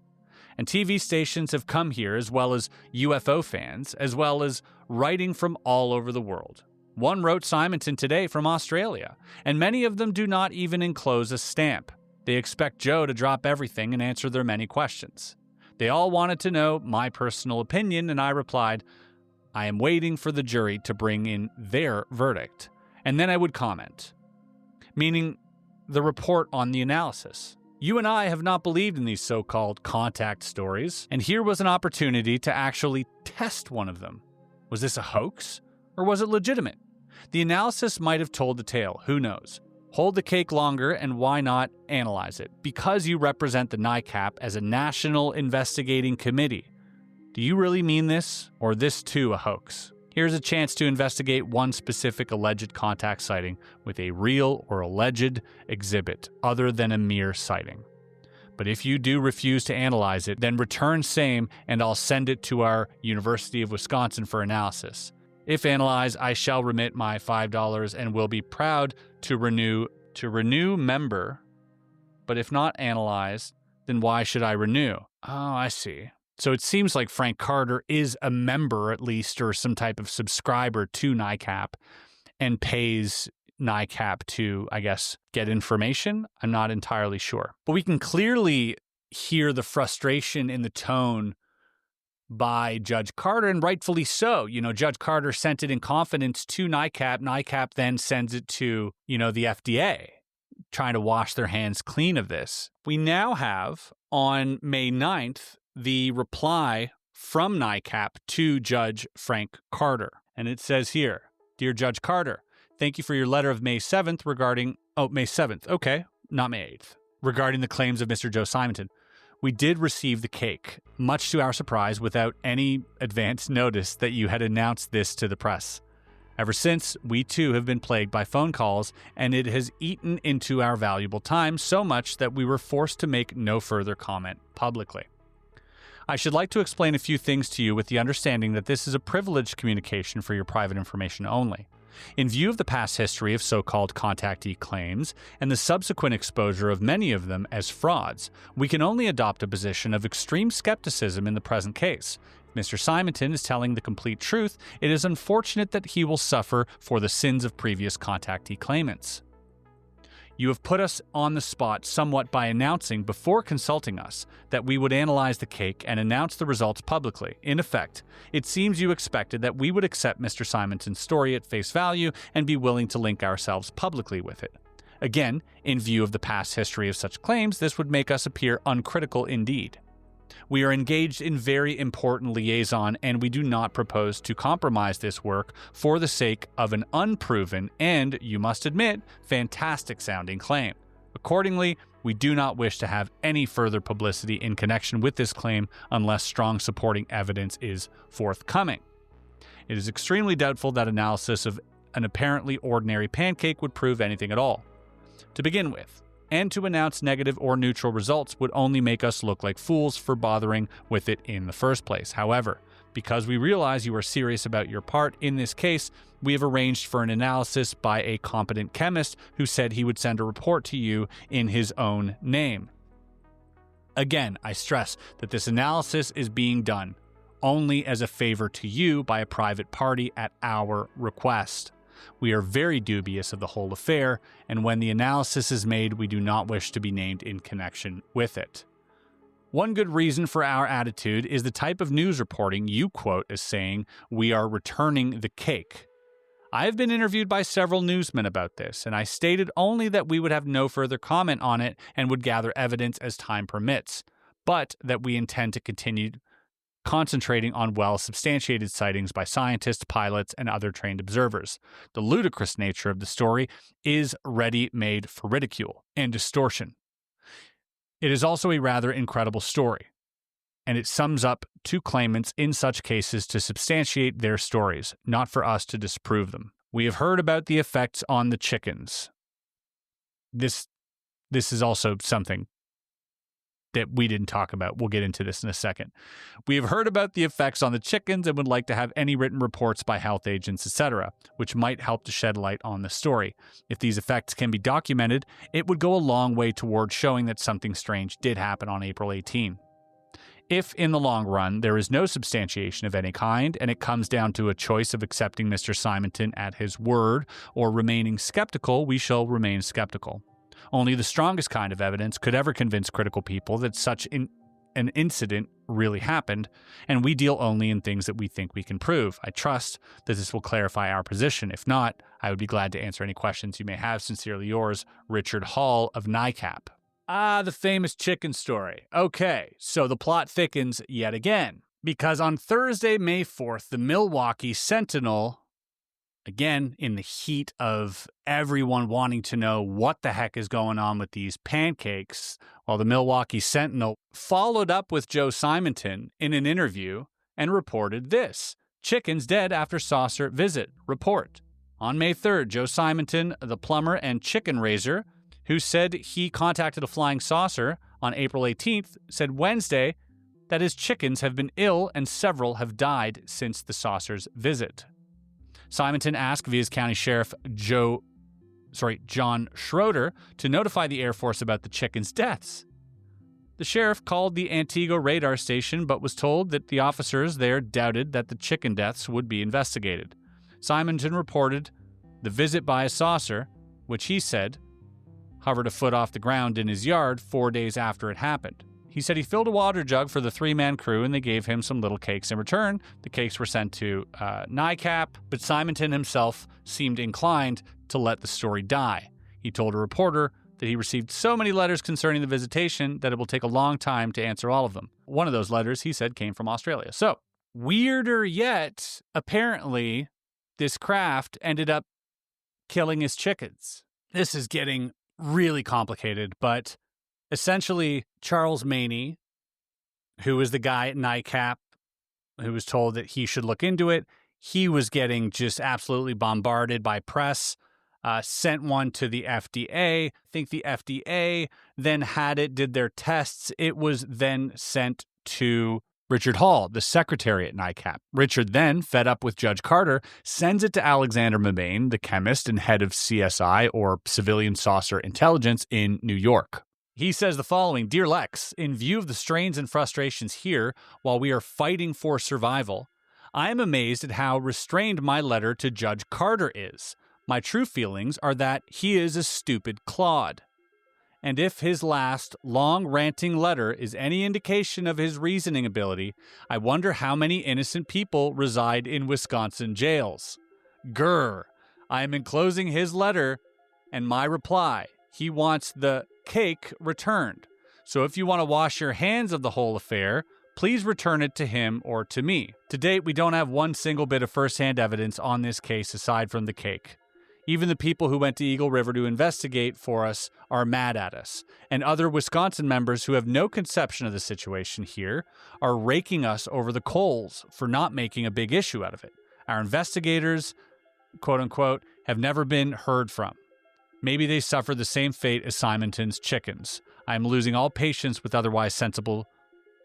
And TV stations have come here, as well as UFO fans, as well as writing from all over the world. One wrote Simonton today from Australia, and many of them do not even enclose a stamp. They expect Joe to drop everything and answer their many questions. They all wanted to know my personal opinion, and I replied, I am waiting for the jury to bring in their verdict. And then I would comment, meaning the report on the analysis. You and I have not believed in these so-called contact stories, and here was an opportunity to actually test one of them. Was this a hoax, or was it legitimate? The analysis might have told the tale, who knows? Hold the cake longer, and why not analyze it? Because you represent the NICAP as a national investigating committee. Do you really mean this, or this too a hoax? Here's a chance to investigate one specific alleged contact sighting with a real or alleged exhibit other than a mere sighting. But if you do refuse to analyze it, then return same and I'll send it to our University of Wisconsin for analysis. If analyzed, I shall remit my $5 and will be proud to renew member. But if not analyzed, then why should I renew? Oh, I see. So it seems like Frank Carter is a member at least, or some type of subscriber to NICAP, and pays NICAP to, I guess, get information. I'm not entirely sure. But we can clearly hear the frustration in the tone by Judge Carter, and rightfully so. You know, Judge Carter sent it in confidence to NICAP. NICAP then sends it to, the FDA, trying to wash their hands clean of this. We now have, on May 9th, the reply from NICAP to Judge Frank Carter. And it says here, Dear Judge Carter, thank you for your letter of May 7th regarding, May 7th, okay, not May 8th, regarding the claims of Mr. Joe Simonton. We did receive the cake, much to our surprise, without any advance notice that you had announced this to the press. Ever since, we too have been plagued by phone calls, and it has eaten into our valuable time so much that we were forced to make no further comment publicly. I should like to explain a few things to you with the understanding that this is a privileged communication for your private information only. In view of the past history of so-called contactee claims and the subsequent exposure of many of them as frauds, we can only adopt a position of extreme skepticism in the present case. If Mr. Simonton is telling the complete truth, it is unfortunate that he will suffer for the sins of previous contactee claimants. You have put us on the spot somewhat by announcing before consulting us that we would analyze the cake and announce the results publicly. In effect, it seems you expected that we would accept Mr. Simonton's story at face value and be willing to link ourselves publicly with it. Again, in view of the past history of such claims, this would make us appear uncritical indeed. We are engaged in very important liaison, and we do not propose to compromise this work for the sake of an unproven and, you must admit, fantastic-sounding claim. Accordingly, we do not wish to have any further publicity in connection with this claim unless strong supporting evidence is forthcoming. It is extremely doubtful that analysis of an apparently ordinary pancake would prove anything at all. To begin with, and to announce negative or neutral results would only make us look like fools for bothering with it in the first place. However, because we realize you are serious about your part in this case, we have arranged for an analysis by a competent chemist who said he would send a report to you in his own name. Again, I stress that this analysis is being done only as a favor to you by a private party at our request. We are very dubious of the whole affair, and when the analysis is made, we do not wish to be named in connection with it. One good reason for our attitude is the type of news reporting you quote as saying, "We are returning the cake." I have been interviewed by several newsmen about this, and I stated only that we would have no further comment on it and would gather evidence as time permits, but that we intend to continue concentrating on well-substantiated sightings by scientists, pilots, and other trained observers. The ludicrous nature of the story is ready-made for ridicule and distortion. It is also a rather incredible story, and it sums up two claimants in such cases to substantiate their stories, not for us to disprove them. We have heard about the effects on the chickens. This is also something that we didn't talk about. We'll get into this in a second. We have heard about the effects on the chickens and would like to have any written reports by health agents, etc., which might help to shed light on the story. If these effects can be documented, it would go a long way toward showing that something strange did happen on April 18. If, in the long run, there is no substantiation of any kind, and it comes down to a choice of accepting Mr. Simonton at his word or remaining skeptical, we shall remain skeptical. Only the strongest kind of evidence could ever convince critical people that such an incident really happened, and we deal only in things that we think we can prove. I trust that this will clarify our position. If not, I would be glad to answer any questions you may have. Sincerely yours, Richard Hall of NICAP. The famous chicken story. Okay, so the plot thickens yet again, because on Thursday, May 4th, the Milwaukee Sentinel, again, in the heat of everyone wanting to know what the heck is going on with these pancakes, while the Milwaukee Sentinel followed up with Joe Simonton in an interview and reported this: chickens dead after saucer visit. Report. On May 3rd, Joe Simonton, the plumber and chicken raiser, who said he contacted a flying saucer on April 18th, said Wednesday that his chickens have been ill and several have died since the saucer's visit. Simonton asked Vias County Sheriff John Schroeder to notify the Air Force about the chickens' deaths. The sheriff called the Antigua radar station but was told that the officers there doubted that the chicken deaths would be investigated. Simonton reported the visit by a saucer, which he said hovered a foot off the ground in his yard 4 days after it happened. He said he filled a water jug for the three-man crew and they gave him some little cakes in return. The cakes were sent to NICAP, but Simonton himself seemed inclined to let the story die. He told a reporter that he received so many letters concerning the visitation that it will take a long time to answer all of them. One of those letters, he said, came from Australia. So, weirder yet, apparently, this craft ended up killing his chickens. This is getting really complicated, but essentially, Charles Maney, who was the guy at NICAP who was told that he should look into it, he was getting just absolutely bombarded by press, sent one to the FDA. I think the FDA then had it, did their tests. It was then sent to Richard Hall, the secretary at NICAP. Richard then, fed up with Judge Carter, sends it to Alexander Mabane, the chemist and head of CSI, or Civilian Saucer Intelligence, in New York. He says the following: Dear Lex, in view of the strains and frustrations here while we are fighting for survival, I am amazed at how restrained my letter to Judge Carter is. My true feelings are that he is a stupid clod. And if his last, long, ranting letter is any indication of his reasoning ability, I wonder how many innocent people reside in Wisconsin jails. Grr. I am enclosing his letter and my reply. He wants the cake returned. So if you want to wash your hands of the whole affair, please return it to him or to me. To date, we don't have one single bit of first-hand evidence on this case aside from the cake. Even the people who went to Eagle River to investigate for us are mad at us, and other Wisconsin members who have no conception of the situation here are raking us over the coals for not making a big issue out of it. Our investigators, quote-unquote, have never been heard from. Maybe they suffered the same fate as Simonton's chickens. I am losing all patience with otherwise sensible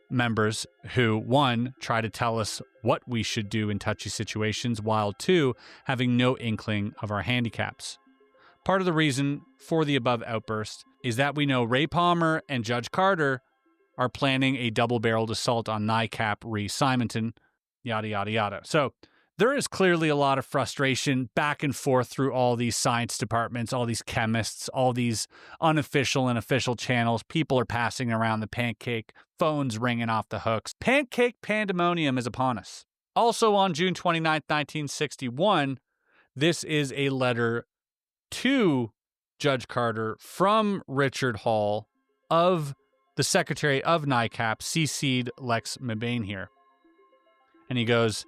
members who, 1, try to tell us what we should do in touchy situations, while 2, having no inkling of our handicaps. Part of the reason for the above outburst is that we know Ray Palmer and Judge Carter are planning a double-barreled assault on NICAP re Simonton, yada, yada, yada. So there is clearly a lot of frustration back and forth through all these science departments, all these chemists, all these unofficial and official channels. People are passing around the pancake, phones ringing off the hooks. Pancake pandemonium is upon us. Also on June 29, 1961, this is a letter to Judge Carter from Richard Hall of the Secretary of NICAP, CC'd Lex Mabane here. And he goes,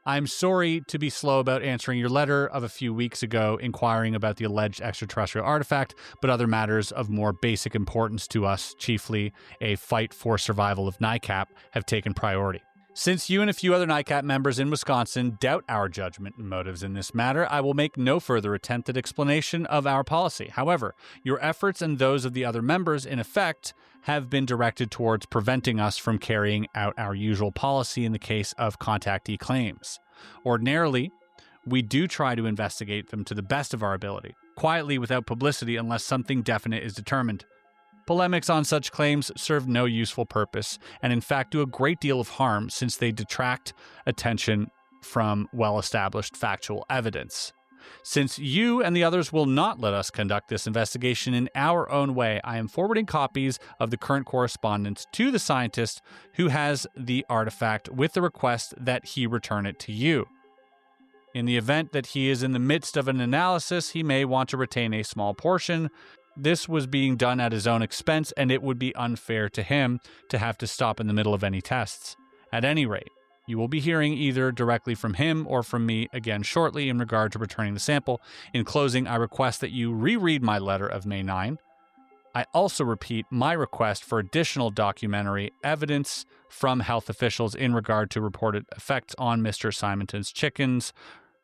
I'm sorry to be slow about answering your letter of a few weeks ago inquiring about the alleged extraterrestrial artifact, but other matters of more basic importance to us, chiefly a fight for survival of NICAP, have taken priority. Since you and a few other NICAP members in Wisconsin doubt our judgment and motives in this matter, I will make no further attempt at explanation of our policy. However, your efforts and those of the other members, in effect, have been directed towards preventing us from carrying out our usual policy in the case of contactee claims. Ordinarily, we do try to investigate them to the best of our ability, quietly without publicity unless something definite is determined. Polemics on such claims serve no useful purpose, and in fact do a great deal of harm since they detract attention from well-established factual evidence. Since you and the others will not let us conduct this investigation in our own way, I am forwarding copies of the current correspondence to the scientist who has the artifact with the request that he return it to you. In the event that he is in the midst of an analysis, he may want to retain a small portion. This was being done at his own expense, and it would be unfair to him to have to stop in the middle of any tests. At any rate, you will be hearing either directly from him or from me again shortly in regard to returning the sample. In closing, I request that you reread my letter of May 9. I also repeat my request for additional documentary evidence from health officials in regard to reported effects on Mr. Simonton's chickens.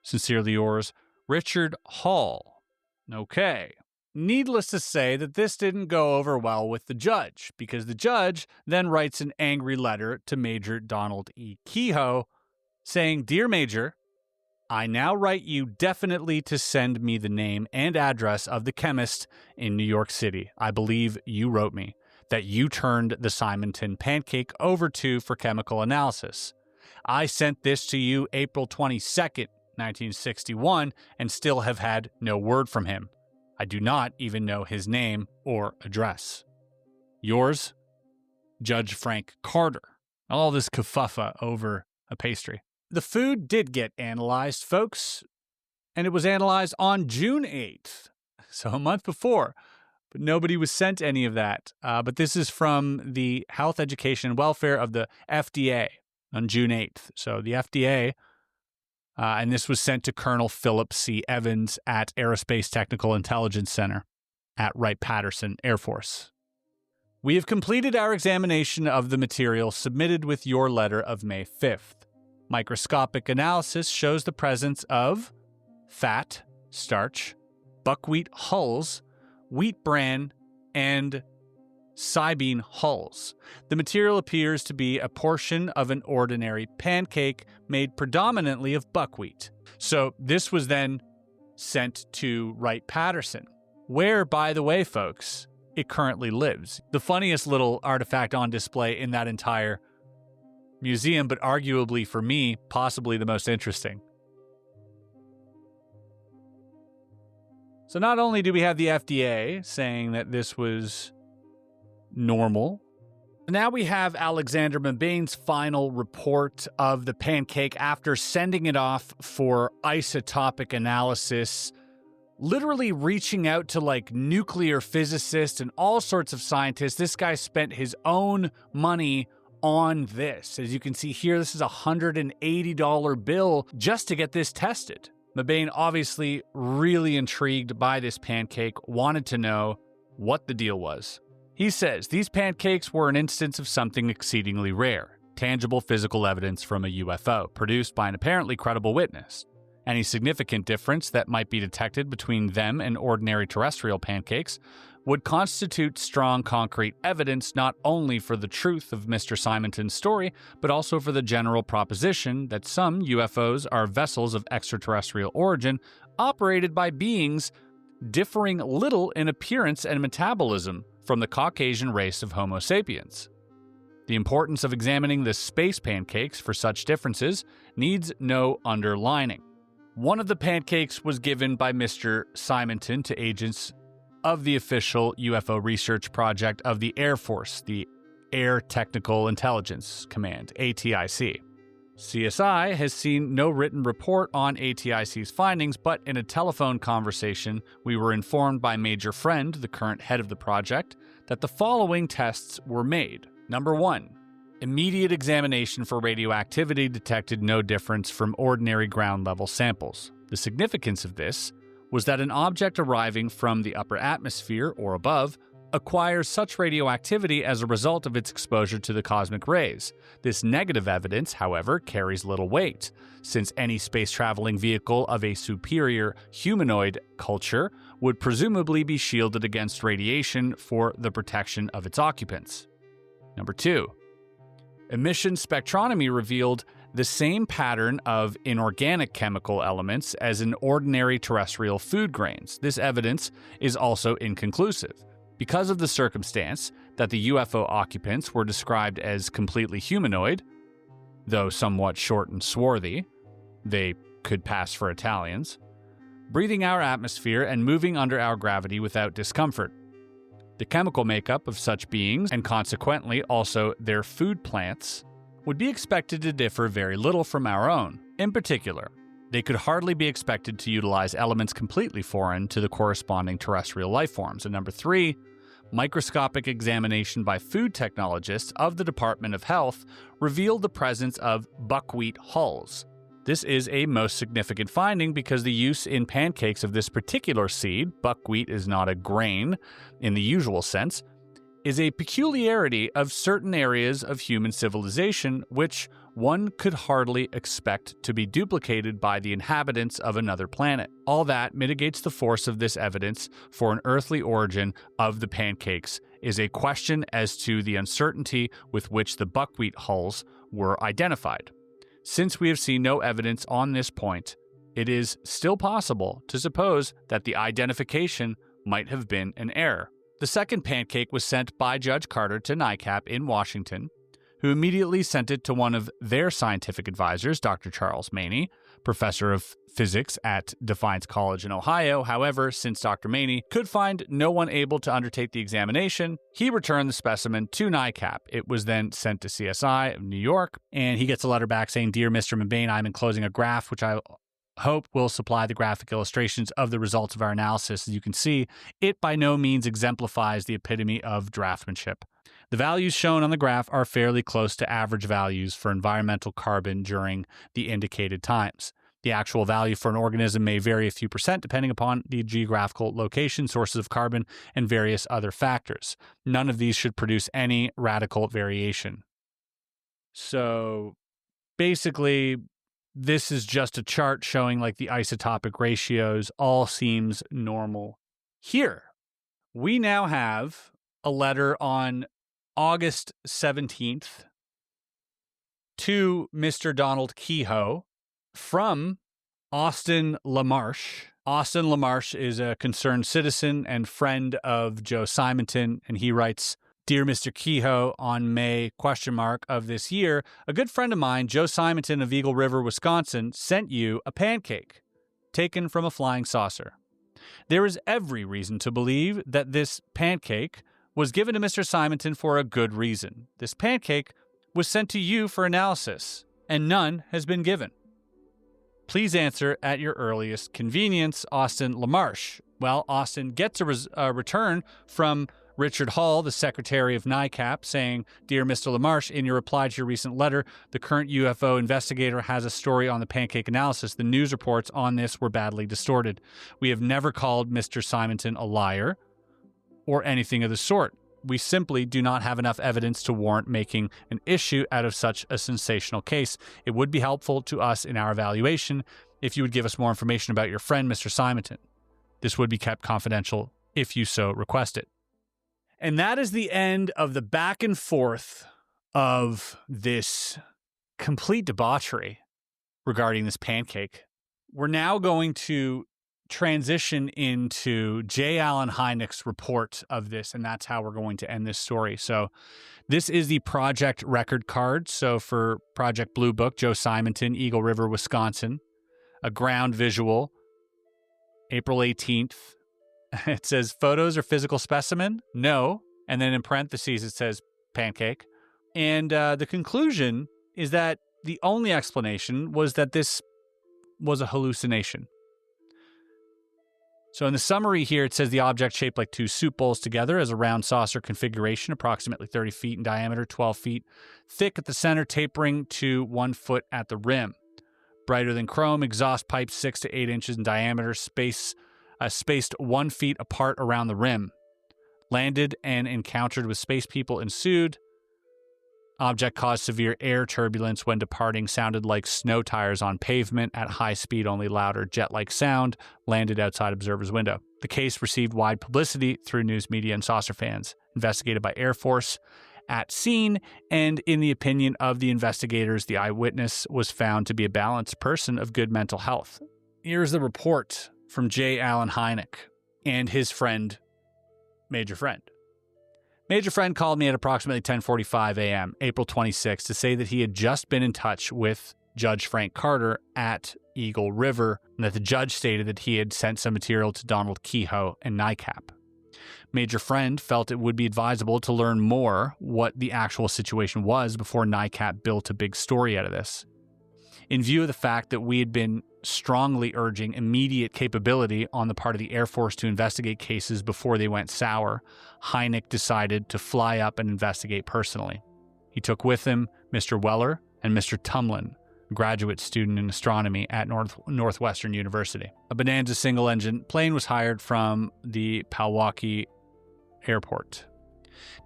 Sincerely yours, Richard Hall. Okay. Needless to say that this didn't go over well with the judge, because the judge then writes an angry letter to Major Donald E. Kehoe saying, Dear Major, I now write you definitely to send me the name and address of the chemist in New York City. I believe you wrote me that you turned the Simonton pancake over to for chemical analysis. I sent this to you April 22nd, 1961, and still have had no word from him. I do not even know his name or address. Yours, Judge Frank Carter. All this kerfuffle over a pastry. The food did get analyzed, folks, and it was analyzed on June 8th, so a month before, but nobody was sent any of that. But this is from the Health, Education, and Welfare of the FDA on June 8th. So the FDA... and this was sent to Colonel Philip C. Evans at Aerospace Technical Intelligence Center at Wright-Patterson Air Force. We have completed our examination of the material submitted with your letter of May 5th. Microscopic analysis shows the presence of fat, starch, buckwheat hulls, wheat bran, and soybean hulls. The material appears to be a portion of an ordinary pancake made predominantly of buckwheat. So this was then sent to Wright-Patterson, where, by the way, folks, it currently lives. The funniest little artifact on display in that entire museum, but arguably for me, possibly the most interesting. So not only do we have the FDA saying that this was normal. Now we have Alexander Mabane's final report of the pancake after sending it off for isotopic analysis, literally reaching out to like nuclear physicists and all sorts of scientists. This guy spent his own money on this. As you can see here, this is a $180 bill just to get this tested. Mabane, obviously really intrigued by this pancake, wanted to know what the deal was. He says these pancakes were an instance of something exceedingly rare, tangible physical evidence from a UFO, produced by an apparently credible witness. Any significant difference that might be detected between them and ordinary terrestrial pancakes would constitute strong concrete evidence not only for the truth of Mr. Simonton's story, but also for the general proposition that some UFOs are vessels of extraterrestrial origin operated by beings differing little in appearance and metabolism from the Caucasian race of Homo sapiens. The importance of examining the space pancakes for such differences needs no underlining. One of the pancakes was given by Mr. Simonton to agents of the official UFO research project of the Air Force, the Air Technical Intelligence Command, ATIC. CSI has seen no written report on ATIC's findings, but in a telephone conversation, we were informed by Major Friend, the current head of the project, that the following tests were made. Number 1. Immediate examination for radioactivity detected no difference from ordinary ground-level samples. The significance of this was that an object arriving from the upper atmosphere or above acquires such radioactivity as a result of its exposure to the cosmic rays. This negative evidence, however, carries little weight, since any space-traveling vehicle of a superior humanoid culture would presumably be shielded against radiation for the protection of its occupants. Number 2. Emission spectrometry revealed the same pattern of inorganic chemical elements as in ordinary terrestrial food grains. This evidence is also inconclusive. Because of the circumstance that the UFO occupants were described as completely humanoid, though somewhat short and swarthy, they could pass for Italians, breathing our atmosphere and moving under our gravity without discomfort. The chemical makeup of such beings, and consequently also their food plants, would be expected to differ very little from our own. In particular, they could hardly be expected to utilize elements completely foreign to the corresponding terrestrial life forms. And number 3, microscopic examination by food technologists of the Department of Health revealed the presence of buckwheat hulls. This is a most significant finding because the use in pancakes of this particular seed, buckwheat is not a grain in the usual sense, is a peculiarity of certain areas of human civilization which one could hardly expect to be duplicated by the inhabitants of another planet. All that mitigates the force of this evidence for an earthly origin of the pancakes is a question as to the uncertainty with which the buckwheat hulls were identified. Since we have seen no evidence on this point, it is still possible to suppose that the identification might have been an error. The second pancake was sent by Judge Carter to NICAP in Washington, who immediately sent it to one of their scientific advisors, Dr. Charles Maney, professor of physics at Defiance College in Ohio. However, since Dr. Maney could find no one able to undertake the examination, he returned the specimen to NICAP. It was then sent to CSI of New York, and he gets a letter back saying, "Dear Mr. McBain, I'm enclosing a graph which I hope will supply the graphic illustrations of the results of our analysis. As you can see, it by no means exemplifies the epitome of draftsmanship. The values shown on the graph are fairly close to average values for environmental carbon during the indicated times. The actual value for an organism may vary a few percent depending upon the geographical location, sources of carbon, and various other factors. None of these should produce any radical variation." So basically, this is just a chart showing like the isotopic ratios. All seems normal here. We now have a letter on August 17th to Mr. Donald Kehoe from Austin LaMarche. Austin LaMarche is a concerned citizen and friend of Joe Simonton, and he writes, "Dear Mr. Kehoe, on May of this year, a good friend of mine, Joe Simonton of Eagle River, Wisconsin, sent you a pancake taken from a flying saucer. There is every reason to believe that this pancake was given to Mr. Simonton for a good reason. This pancake was sent to you for analysis, and none has been given. Please answer at your earliest convenience, Austin LaMarche." Well, Austin gets a return from Richard Hall, the secretary of NICAP, saying, "Dear Mr. LaMarche, in your reply to your recent letter, the current UFO investigator has a story on the pancake analysis. The news reports on this were badly distorted. We have never called Mr. Simonton a liar or anything of the sort. We simply do not have enough evidence to warrant making an issue out of such a sensational case. It would be helpful to us in our evaluation if you would give us more information about your friend, Mr. Simonton. This would be kept confidential if you so request it. And that is the end of the back and forth of this complete debauchery regarding this pancake. We're now going to transition into J. Allen Hynek's report of this, and that's how we're going to end this story. So this is the project record card. So for Project Blue Book, Joe Simonton, Eagle River, Wisconsin, a ground visual, April 18th. It says photos or physical specimen? No. And then in parentheses, it says pancake. And the conclusion is that the only explanation was that this was a hallucination. So in the summary here, it says the object shaped like two soup bowls together as a round saucer configuration, approximately 30 feet in diameter, 12 feet thick at the center, tapering to 1 foot at the rim. Brighter than chrome, exhaust pipes 6 to 8 inches in diameter, spaced 1 feet apart around the rim. Landed and encountered with space people ensued. Object caused severe air turbulence when departing, sounded like snow tires on pavement at high speed, only louder jet-like sound, landed outside observer's window. The case received wide publicity through news media and saucer fans. Investigated by Air Force at scene, and in the opinion of the investigators, the eyewitness was found to be a balanced person of good mental health. Here's the report from J. Allen Hynek and his friend, Major Friend. Major Friend called me at approximately 10:45 a.m., April 26, to say that he had just been in touch with Judge Frank Carter at Eagle River, and that the judge stated that he had sent some material to Donald Kehoe and NICAP. Major Friend felt it would be advisable to learn more what the actual situation was before NICAP built a big story out of this. In view of the fact that we had been strongly urging immediate capability on the part of the Air Force to investigate cases before they went sour, Hynek decided to fly up and investigate personally. He took with him Mr. Weller and Mr. Tumlin, a graduate student in astronomy at Northwestern University. A Bonanza single-engine plane was hired from the Palwaukee Airport.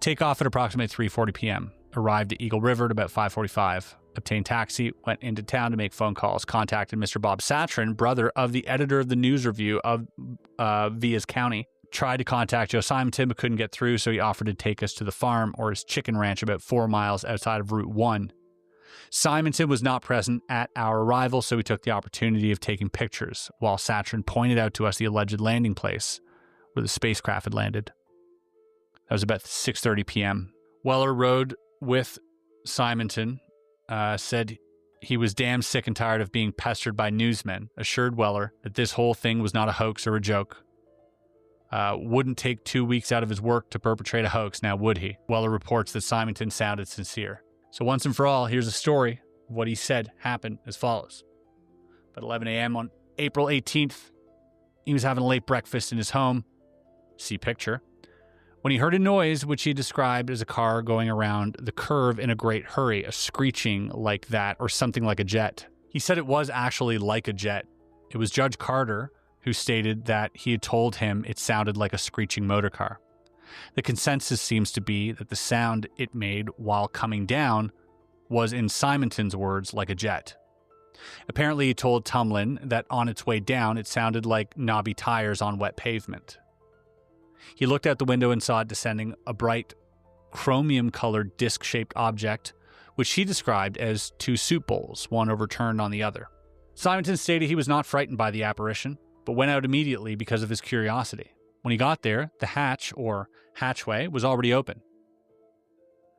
Takeoff at approximately 3:40 p.m. Arrived at Eagle River at about 5:45. Obtained taxi, went into town to make phone calls, contacted Mr. Bob Satrin, brother of the editor of the news review of Vias County. Tried to contact Joe Simonton, but couldn't get through, so he offered to take us to the farm or his chicken ranch about 4 miles outside of Route 1. Simonton was not present at our arrival, so we took the opportunity of taking pictures, while Satrin pointed out to us the alleged landing place where the spacecraft had landed. That was about 6:30 p.m. Weller rode with Simonton, said he was damn sick and tired of being pestered by newsmen, assured Weller that this whole thing was not a hoax or a joke. Wouldn't take 2 weeks out of his work to perpetrate a hoax, now would he? Weller reports that Simonton sounded sincere. So once and for all, here's a story of what he said happened as follows. At 11 a.m. on April 18th, he was having a late breakfast in his home. See picture. When he heard a noise, which he described as a car going around the curve in a great hurry, a screeching like that, or something like a jet. He said it was actually like a jet. It was Judge Carter who stated that he had told him it sounded like a screeching motor car. The consensus seems to be that the sound it made while coming down was, in Simonton's words, like a jet. Apparently, he told Tumlin that on its way down, it sounded like knobby tires on wet pavement. He looked out the window and saw it descending, a bright, chromium-colored disc-shaped object, which he described as two soup bowls, one overturned on the other. Simonton stated he was not frightened by the apparition, but went out immediately because of his curiosity. When he got there, the hatch, or hatchway, was already open.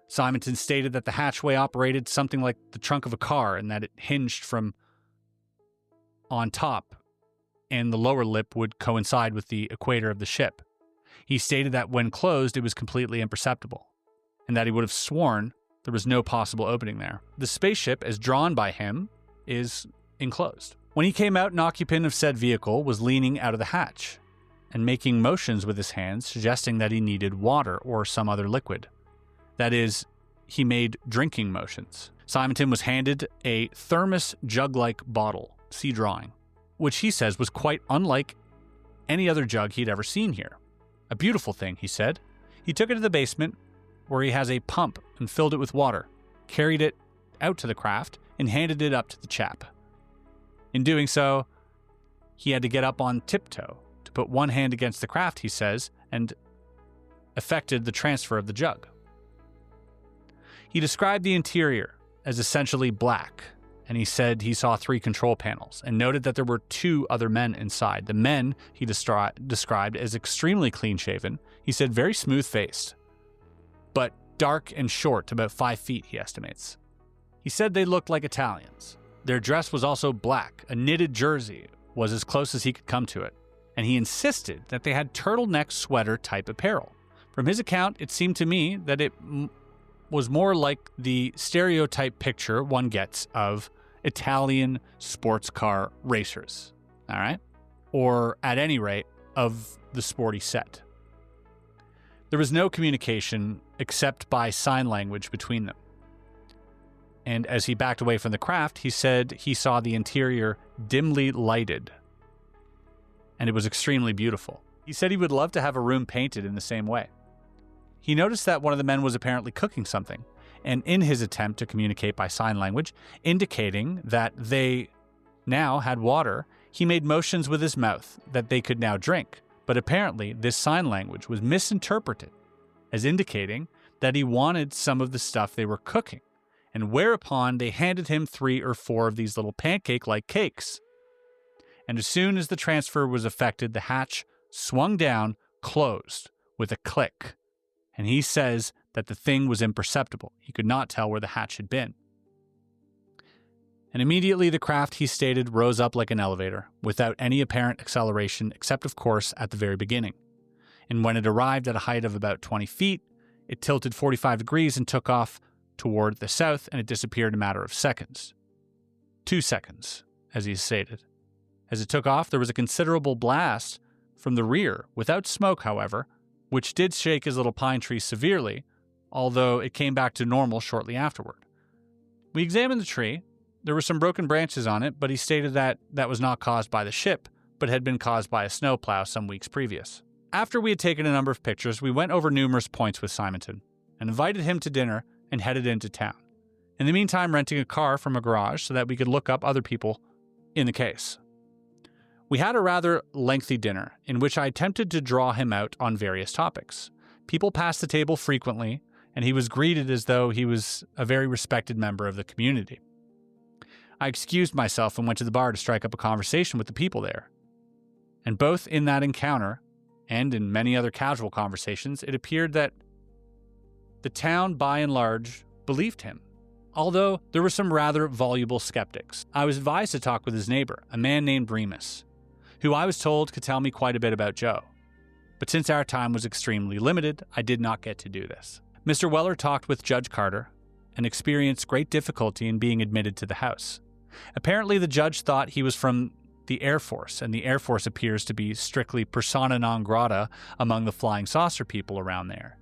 Simonton stated that the hatchway operated something like the trunk of a car and that it hinged from on top, and the lower lip would coincide with the equator of the ship. He stated that when closed, it was completely imperceptible, and that he would have sworn there was no possible opening there. The spaceship, as drawn by him, is enclosed. When he came out, an occupant of said vehicle was leaning out of the hatch and making motions with his hands, suggesting that he needed water or some other liquid. That is, he made drinking motions. Simonton was handed a thermos jug-like bottle, see drawing, which he says was quite unlike any other jug he'd ever seen here. A beautiful thing, he said. He took it to the basement, where he has a pump, and filled it with water, carried it out to the craft, and handed it up to the chap. In doing so, he had to get up on tiptoe to put one hand against the craft, he says, and effected the transfer of the jug. He described the interior as essentially black, and he said he saw 3 control panels and noted that there were 2 other men inside. The men he described as extremely clean-shaven. He said very smooth-faced, but dark and short, about 5 feet, he estimates. He said they looked like Italians. Their dress was also black. A knitted jersey was as close as he could come to it, and he insisted that they had turtleneck sweater-type apparel. From his account, it seemed to me that it was more like the stereotype picture one gets of Italian sports car racers, all right? Or at any rate, of the sporty set. There was no communication except by sign language between them. And as he backed away from the craft, he said he saw the interior dimly lighted, and it was extremely beautiful. He said he would love to have a room painted in the same way. He noticed that one of the men was apparently cooking something, and in his attempt to communicate by sign language, indicating that they now had water, he made motions with his mouth that they could now drink. But apparently, this sign language was misinterpreted as indicating that he wanted some of the stuff they were cooking, and whereupon they handed him 3 or 4 of these little pancake-like cakes. And as soon as the transfer was effected, the hatch swung down, closed, with a click. And he says that the thing was imperceptible. He could not tell where the hatch had been. And immediately the craft, he stated, rose up like an elevator, without any apparent acceleration, except, of course, at the very beginning. And when it arrived at a height of about 20 feet, it tilted 45 degrees and took off toward the south, and it disappeared in a matter of seconds. 2 seconds, as he stated. As it took off, there was a considerable blast from the rear, without smoke, however, which did shake his little pine tree severely, although it came back to normal shortly afterward. We examined the tree. There were some broken branches on it, but he stated that that was not caused by the ship, but had been caused by a snowplow some weeks previous. After we had taken a number of pictures, we went over numerous points with Simonton and invited him to dinner and headed into town. In the meantime, renting a car from a garage so that we could look up other people in the case. We had a rather lengthy dinner in which I attempted to draw him out on various topics. People passed the table frequently, and he was greeted as though he was a very respected member of the community. I excused myself and went to the bar to strike up a conversation with the people there. And both in that encounter and in many other casual conversations, it appeared that the town, by and large, believed him, although there were some rather voluble skeptics. I was advised to talk with his neighbor, a man named Remus, who I was told could tell me quite a bit about Joe. But since our time was extremely limited, I did not get to do this. Mr. Weller talked with Judge Carter and experienced great difficulty in being admitted to the house. Apparently, the judge thought he was from the Air Force, and the Air Force appears to be strictly persona non grata among the flying saucer people around there.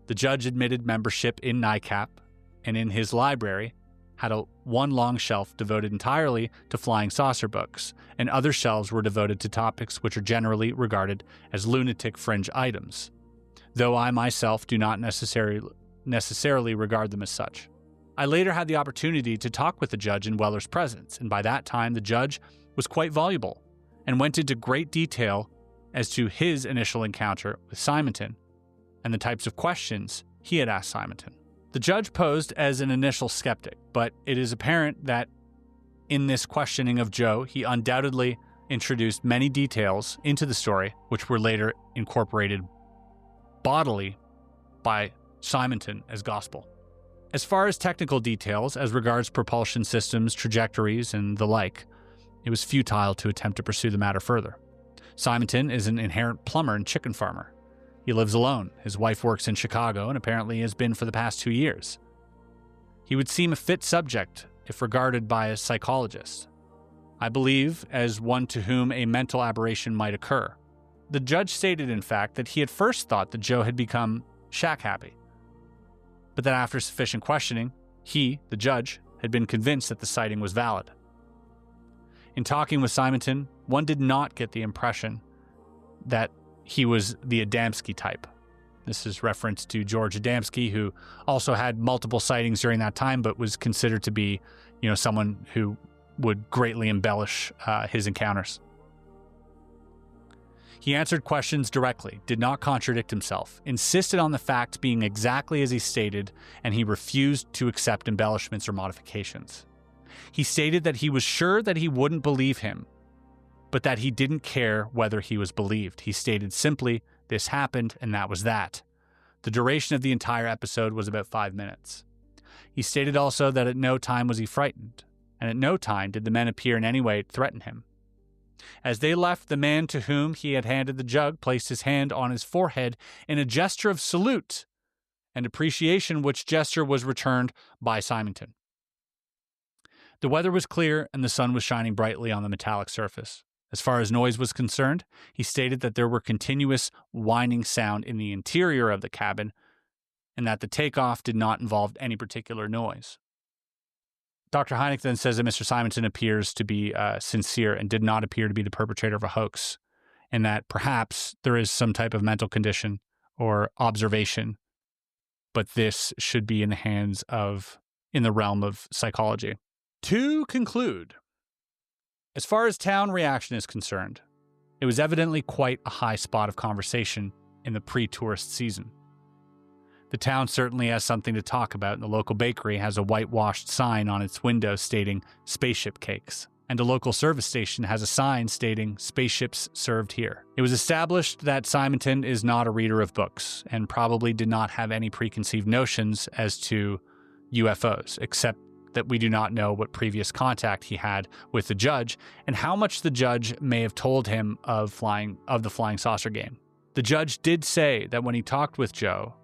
The judge admitted membership in NICAP, and in his library had one long shelf devoted entirely to flying saucer books, and other shelves were devoted to topics which are generally regarded as lunatic fringe items, though I myself do not necessarily regard them as such. I later had the opportunity to talk with the judge in Weller's presence, and by that time the judge was quite voluble and went into great detail as to his initial encounter with Simonton and the types of questions he had asked Simonton. The judge posed as an initial skeptic, but it is apparent that in this questioning of Joe, he undoubtedly introduced many details into the story, which were later incorporated bodily by Simonton as gospel. As far as technical details, as regards propulsion systems, trajectories, and the like, it was futile to attempt to pursue the matter further. Simonton is an inherent plumber and chicken farmer. He lives alone. His wife works in Chicago and apparently has been for the past 2 years. He would seem a fit subject if regarded by a psychologist. I believe as one to whom a mental aberration might occur. The judge stated, in fact, that he at first thought that Joe had become shack happy, but that after sufficient questioning, he, the judge, had been convinced that the sighting was valid. In talking with Simonton, one did not get the impression that he was the Adamski type. This is reference to George Adamski, who also had multiple sightings during that time, but was considered to be, someone who would greatly embellish his encounters. He answered questions directly, did not contradict himself, insisted on the facts being exactly as he stated, and he refused to accept embellishments or modifications. He stated that he was sure that he wouldn't believe him, but that he didn't care whether he was believed. He stated simply, this happened, and that was that. The duration of the entire episode was about 5 minutes. He stated also that at no time was he frightened, and at no time did the men appear in any way to threaten him. As they left, the man to whom he had handed the jug placed his hand on his forehead in a gesture of salute and appreciation, which gesture was returned by Simonton. The weather was clear and the sun was shining brightly on the metallic surface. As far as noise was concerned, he stated that there were continuous whining sound in the interior of the cabin and that the takeoff did not involve any particular noise. Dr. Hynek then says that Mr. Simonton appears to be sincere and did not appear to be the perpetrator of a hoax, and that perhaps there is some type of mental condition or observation, but this should be in the realm of psychology. To conclude, as far as town reaction is concerned, it was evidently quite a high spot of conversation in the pre-tourist season. The town certainly has something to talk about, and the local bakery has a whitewashed sign on its window stating spaceship cakes, and a local service station has a sign stating spaceships served here. It was established that Simonton is not a reader of books and probably did not have any preconceived notions as to UFOs, except that we do not know what previous contact he had with the judge and how much the judge may have told him of the flying saucer game. The judge did say that when he talked with Joe,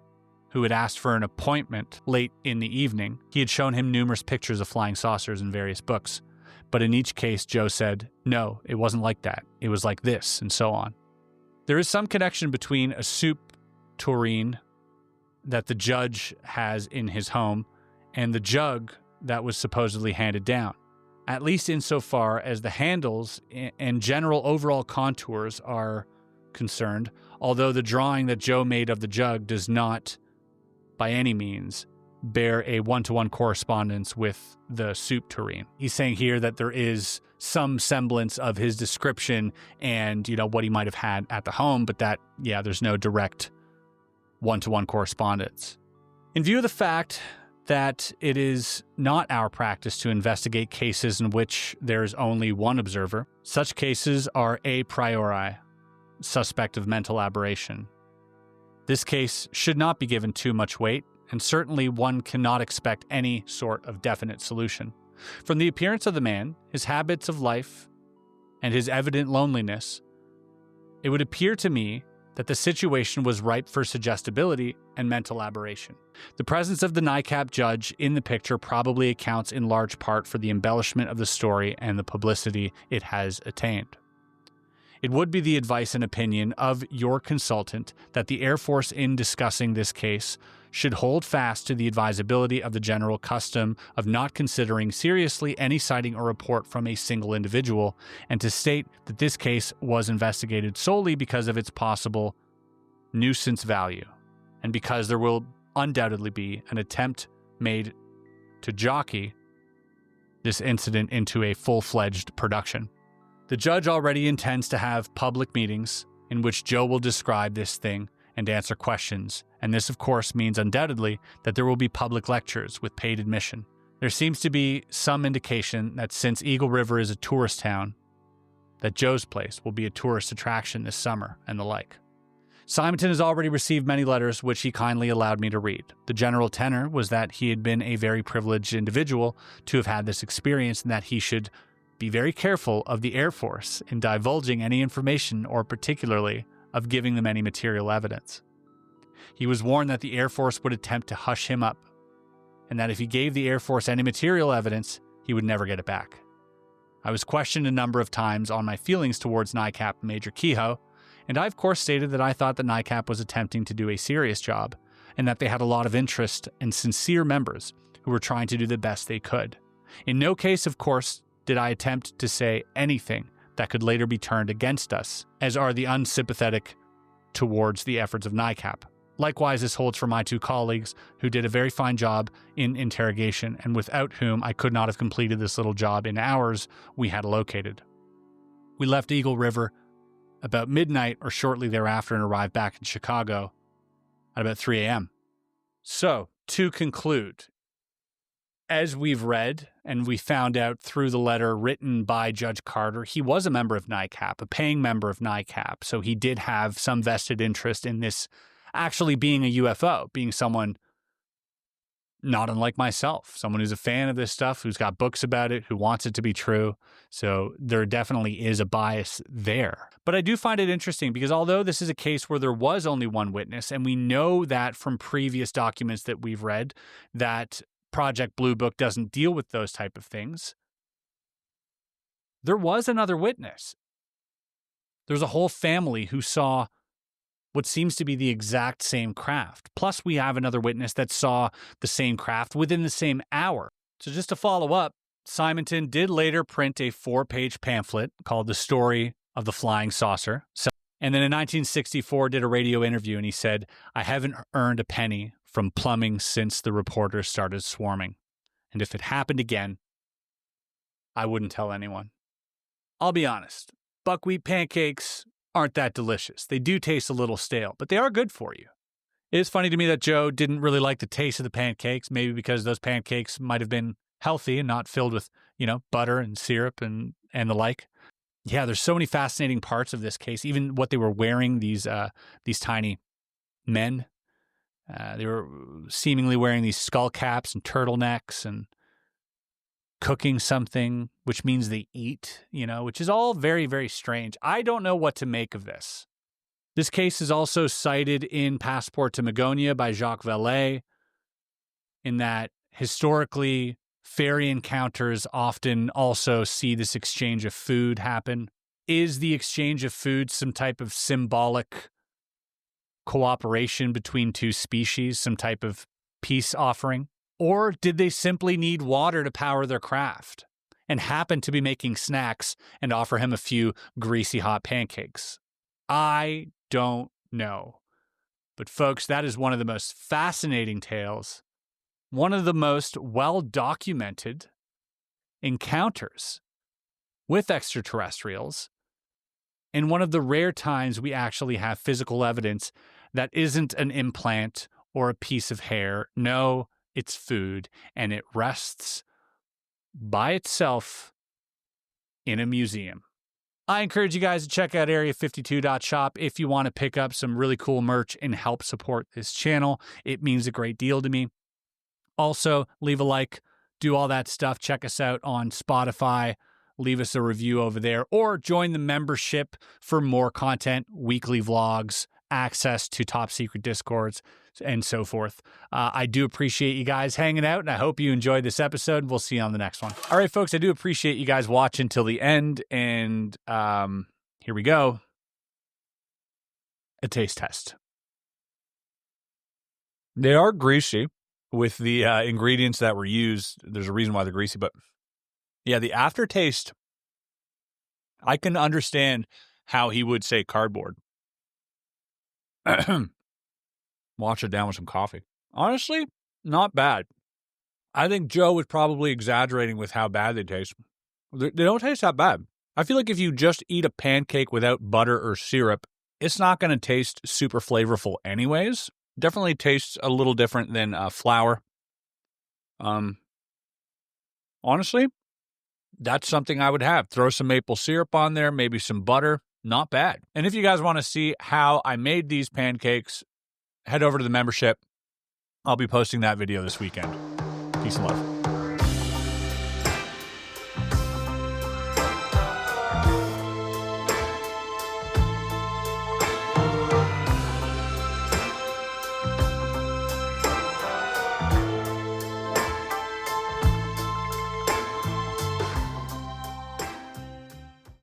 who had asked for an appointment late in the evening, he had shown him numerous pictures of flying saucers in various books. But in each case, Joe said, no, it wasn't like that. It was like this, and so on. There is some connection between a soup tureen that the judge has in his home and the jug that was supposedly handed down, at least insofar as the handles and general overall contours are concerned, although the drawing that Joe made of the jug does not, by any means, bear a one-to-one correspondence with the soup tureen. He's saying here that there is some semblance of his description and, what he might have had at the home, but that, there's no direct one-to-one correspondence. In view of the fact that it is not our practice to investigate cases in which there is only one observer, such cases are a priori suspect of mental aberration. This case should not be given too much weight, and certainly one cannot expect any sort of definite solution. From the appearance of the man, his habits of life, and his evident loneliness, it would appear to me that the situation was ripe for suggestibility and mental aberration. The presence of the NICAP judge in the picture probably accounts in large part for the embellishment of the story and the publicity it has attained. It would be the advice and opinion of your consultant that the Air Force, in discussing this case, should hold fast to the advisability of the general custom of not considering seriously any sighting or report from a single individual, and to state that this case was investigated solely because of its possible nuisance value, and because there will undoubtedly be an attempt made to jockey this incident into a full-fledged production. The judge already intends to have public meetings in which Joe will describe this thing and answer questions, and this of course means undoubtedly that there will be public lectures with paid admission. There seems to be some indication that since Eagle River is a tourist town, that Joe's place will be a tourist attraction this summer and the like. Simonton has already received many letters which he kindly allowed me to read. The general tenor was that he had been a very privileged individual to have had this experience and that he should be very careful of the Air Force in divulging any information or particularly of giving them any material evidence. He was warned that the Air Force would attempt to hush him up, and that if he gave the Air Force any material evidence, he would never get it back. I was questioned a number of times on my feelings towards NICAP and Major Kehoe, and I of course stated that I thought that NICAP was attempting to do a serious job, and that they had a lot of interest and sincere members who were trying to do the best they could. In no case, of course, did I attempt to say anything that could later be turned against us, as are the unsympathetic towards the efforts of NICAP. Likewise, this holds for my two colleagues who did a very fine job in interrogation and without whom I could not have completed this little job in hours we had located. We left Eagle River about midnight or shortly thereafter and arrived back in Chicago at about 3 a.m. So, to conclude, as we've read and we found out through the letter written by Judge Carter, he was a member of NICAP, a paying member of NICAP, so he did have some vested interest in this actually being a UFO, being someone not unlike myself, someone who's a fan of this stuff, who's got books about it, who wants it to be true. So there definitely is a bias there. But I do find it interesting because although this is a case where there was only one witness, and we know that from previous documents that we've read that Project Blue Book doesn't deal with those type of things, there was another witness. There's a whole family who saw what seems to be the exact same craft. Plus, we have another witness that saw the same craft within the same hour. So just to follow up, Simonton did later print a 4-page pamphlet called The Story of the Flying Saucer. And then in 1964 did a radio interview and he said, "I haven't earned a penny from plumbing since the reporters started swarming. And if it happened again, I wouldn't tell anyone." I'll be honest, buckwheat pancakes aren't that delicious. They do taste a little stale, but they are good for you. It is funny to me that Joe didn't really like the taste of the pancakes, maybe because those pancakes might have been healthy and not filled with, butter and syrup and the like. Yeah, there's so many fascinating parts of this case, even what they were wearing, these tiny men. They were seemingly wearing these skull caps and turtlenecks and cooking something, which means they eat, which is all very, very strange. I don't know what to make of this. This case is also cited in Passport to Magonia by Jacques Vallée, in that historically ferry encounters often also see this exchange of food happen. Is the exchange of food some type of symbolic cooperation between two species, some type of peace offering? Or did they simply need water to power their craft and happen to be making snacks and offer him a few greasy hot pancakes? I don't know. But folks, that is one of the most fascinating tales, one of the most well-documented encounters with extraterrestrials, and one of the rare times we actually have physical evidence that isn't an implant or a piece of hair. No, it's food, and it rests by itself in a museum. I encourage you guys to check out area52.shop if you want to pick up some really cool merch and help support this channel. It means a great deal to me. Also, leave a like, do all that stuff. Check us out on Spotify. Leave us a review over there, or join the membership for more content, weekly vlogs, access to top secret discords, and so forth. I do appreciate you guys hanging out, and I hope you enjoyed this episode. We'll see you on the next one. All right, folks, I do appreciate you guys watching till the end, and here we go. A taste test. They are greasy with the ingredients that were used. There's a reason why they're greasy, but yeah, the aftertaste, I can understand how he would say cardboard. Wash it down with some coffee. Honestly, not bad. I think Joe was probably exaggerating with how bad they taste. They don't taste that bad. I feel like if you just eat a pancake without butter or syrup, it's not going to taste super flavorful anyways. Definitely tastes a little different than flour. Honestly, that's something I would have. Throw some maple syrup on there, maybe some butter. Not bad. And if you guys want to see how I made these pancakes, head over to the membership. I'll be posting that video this weekend. Peace and love.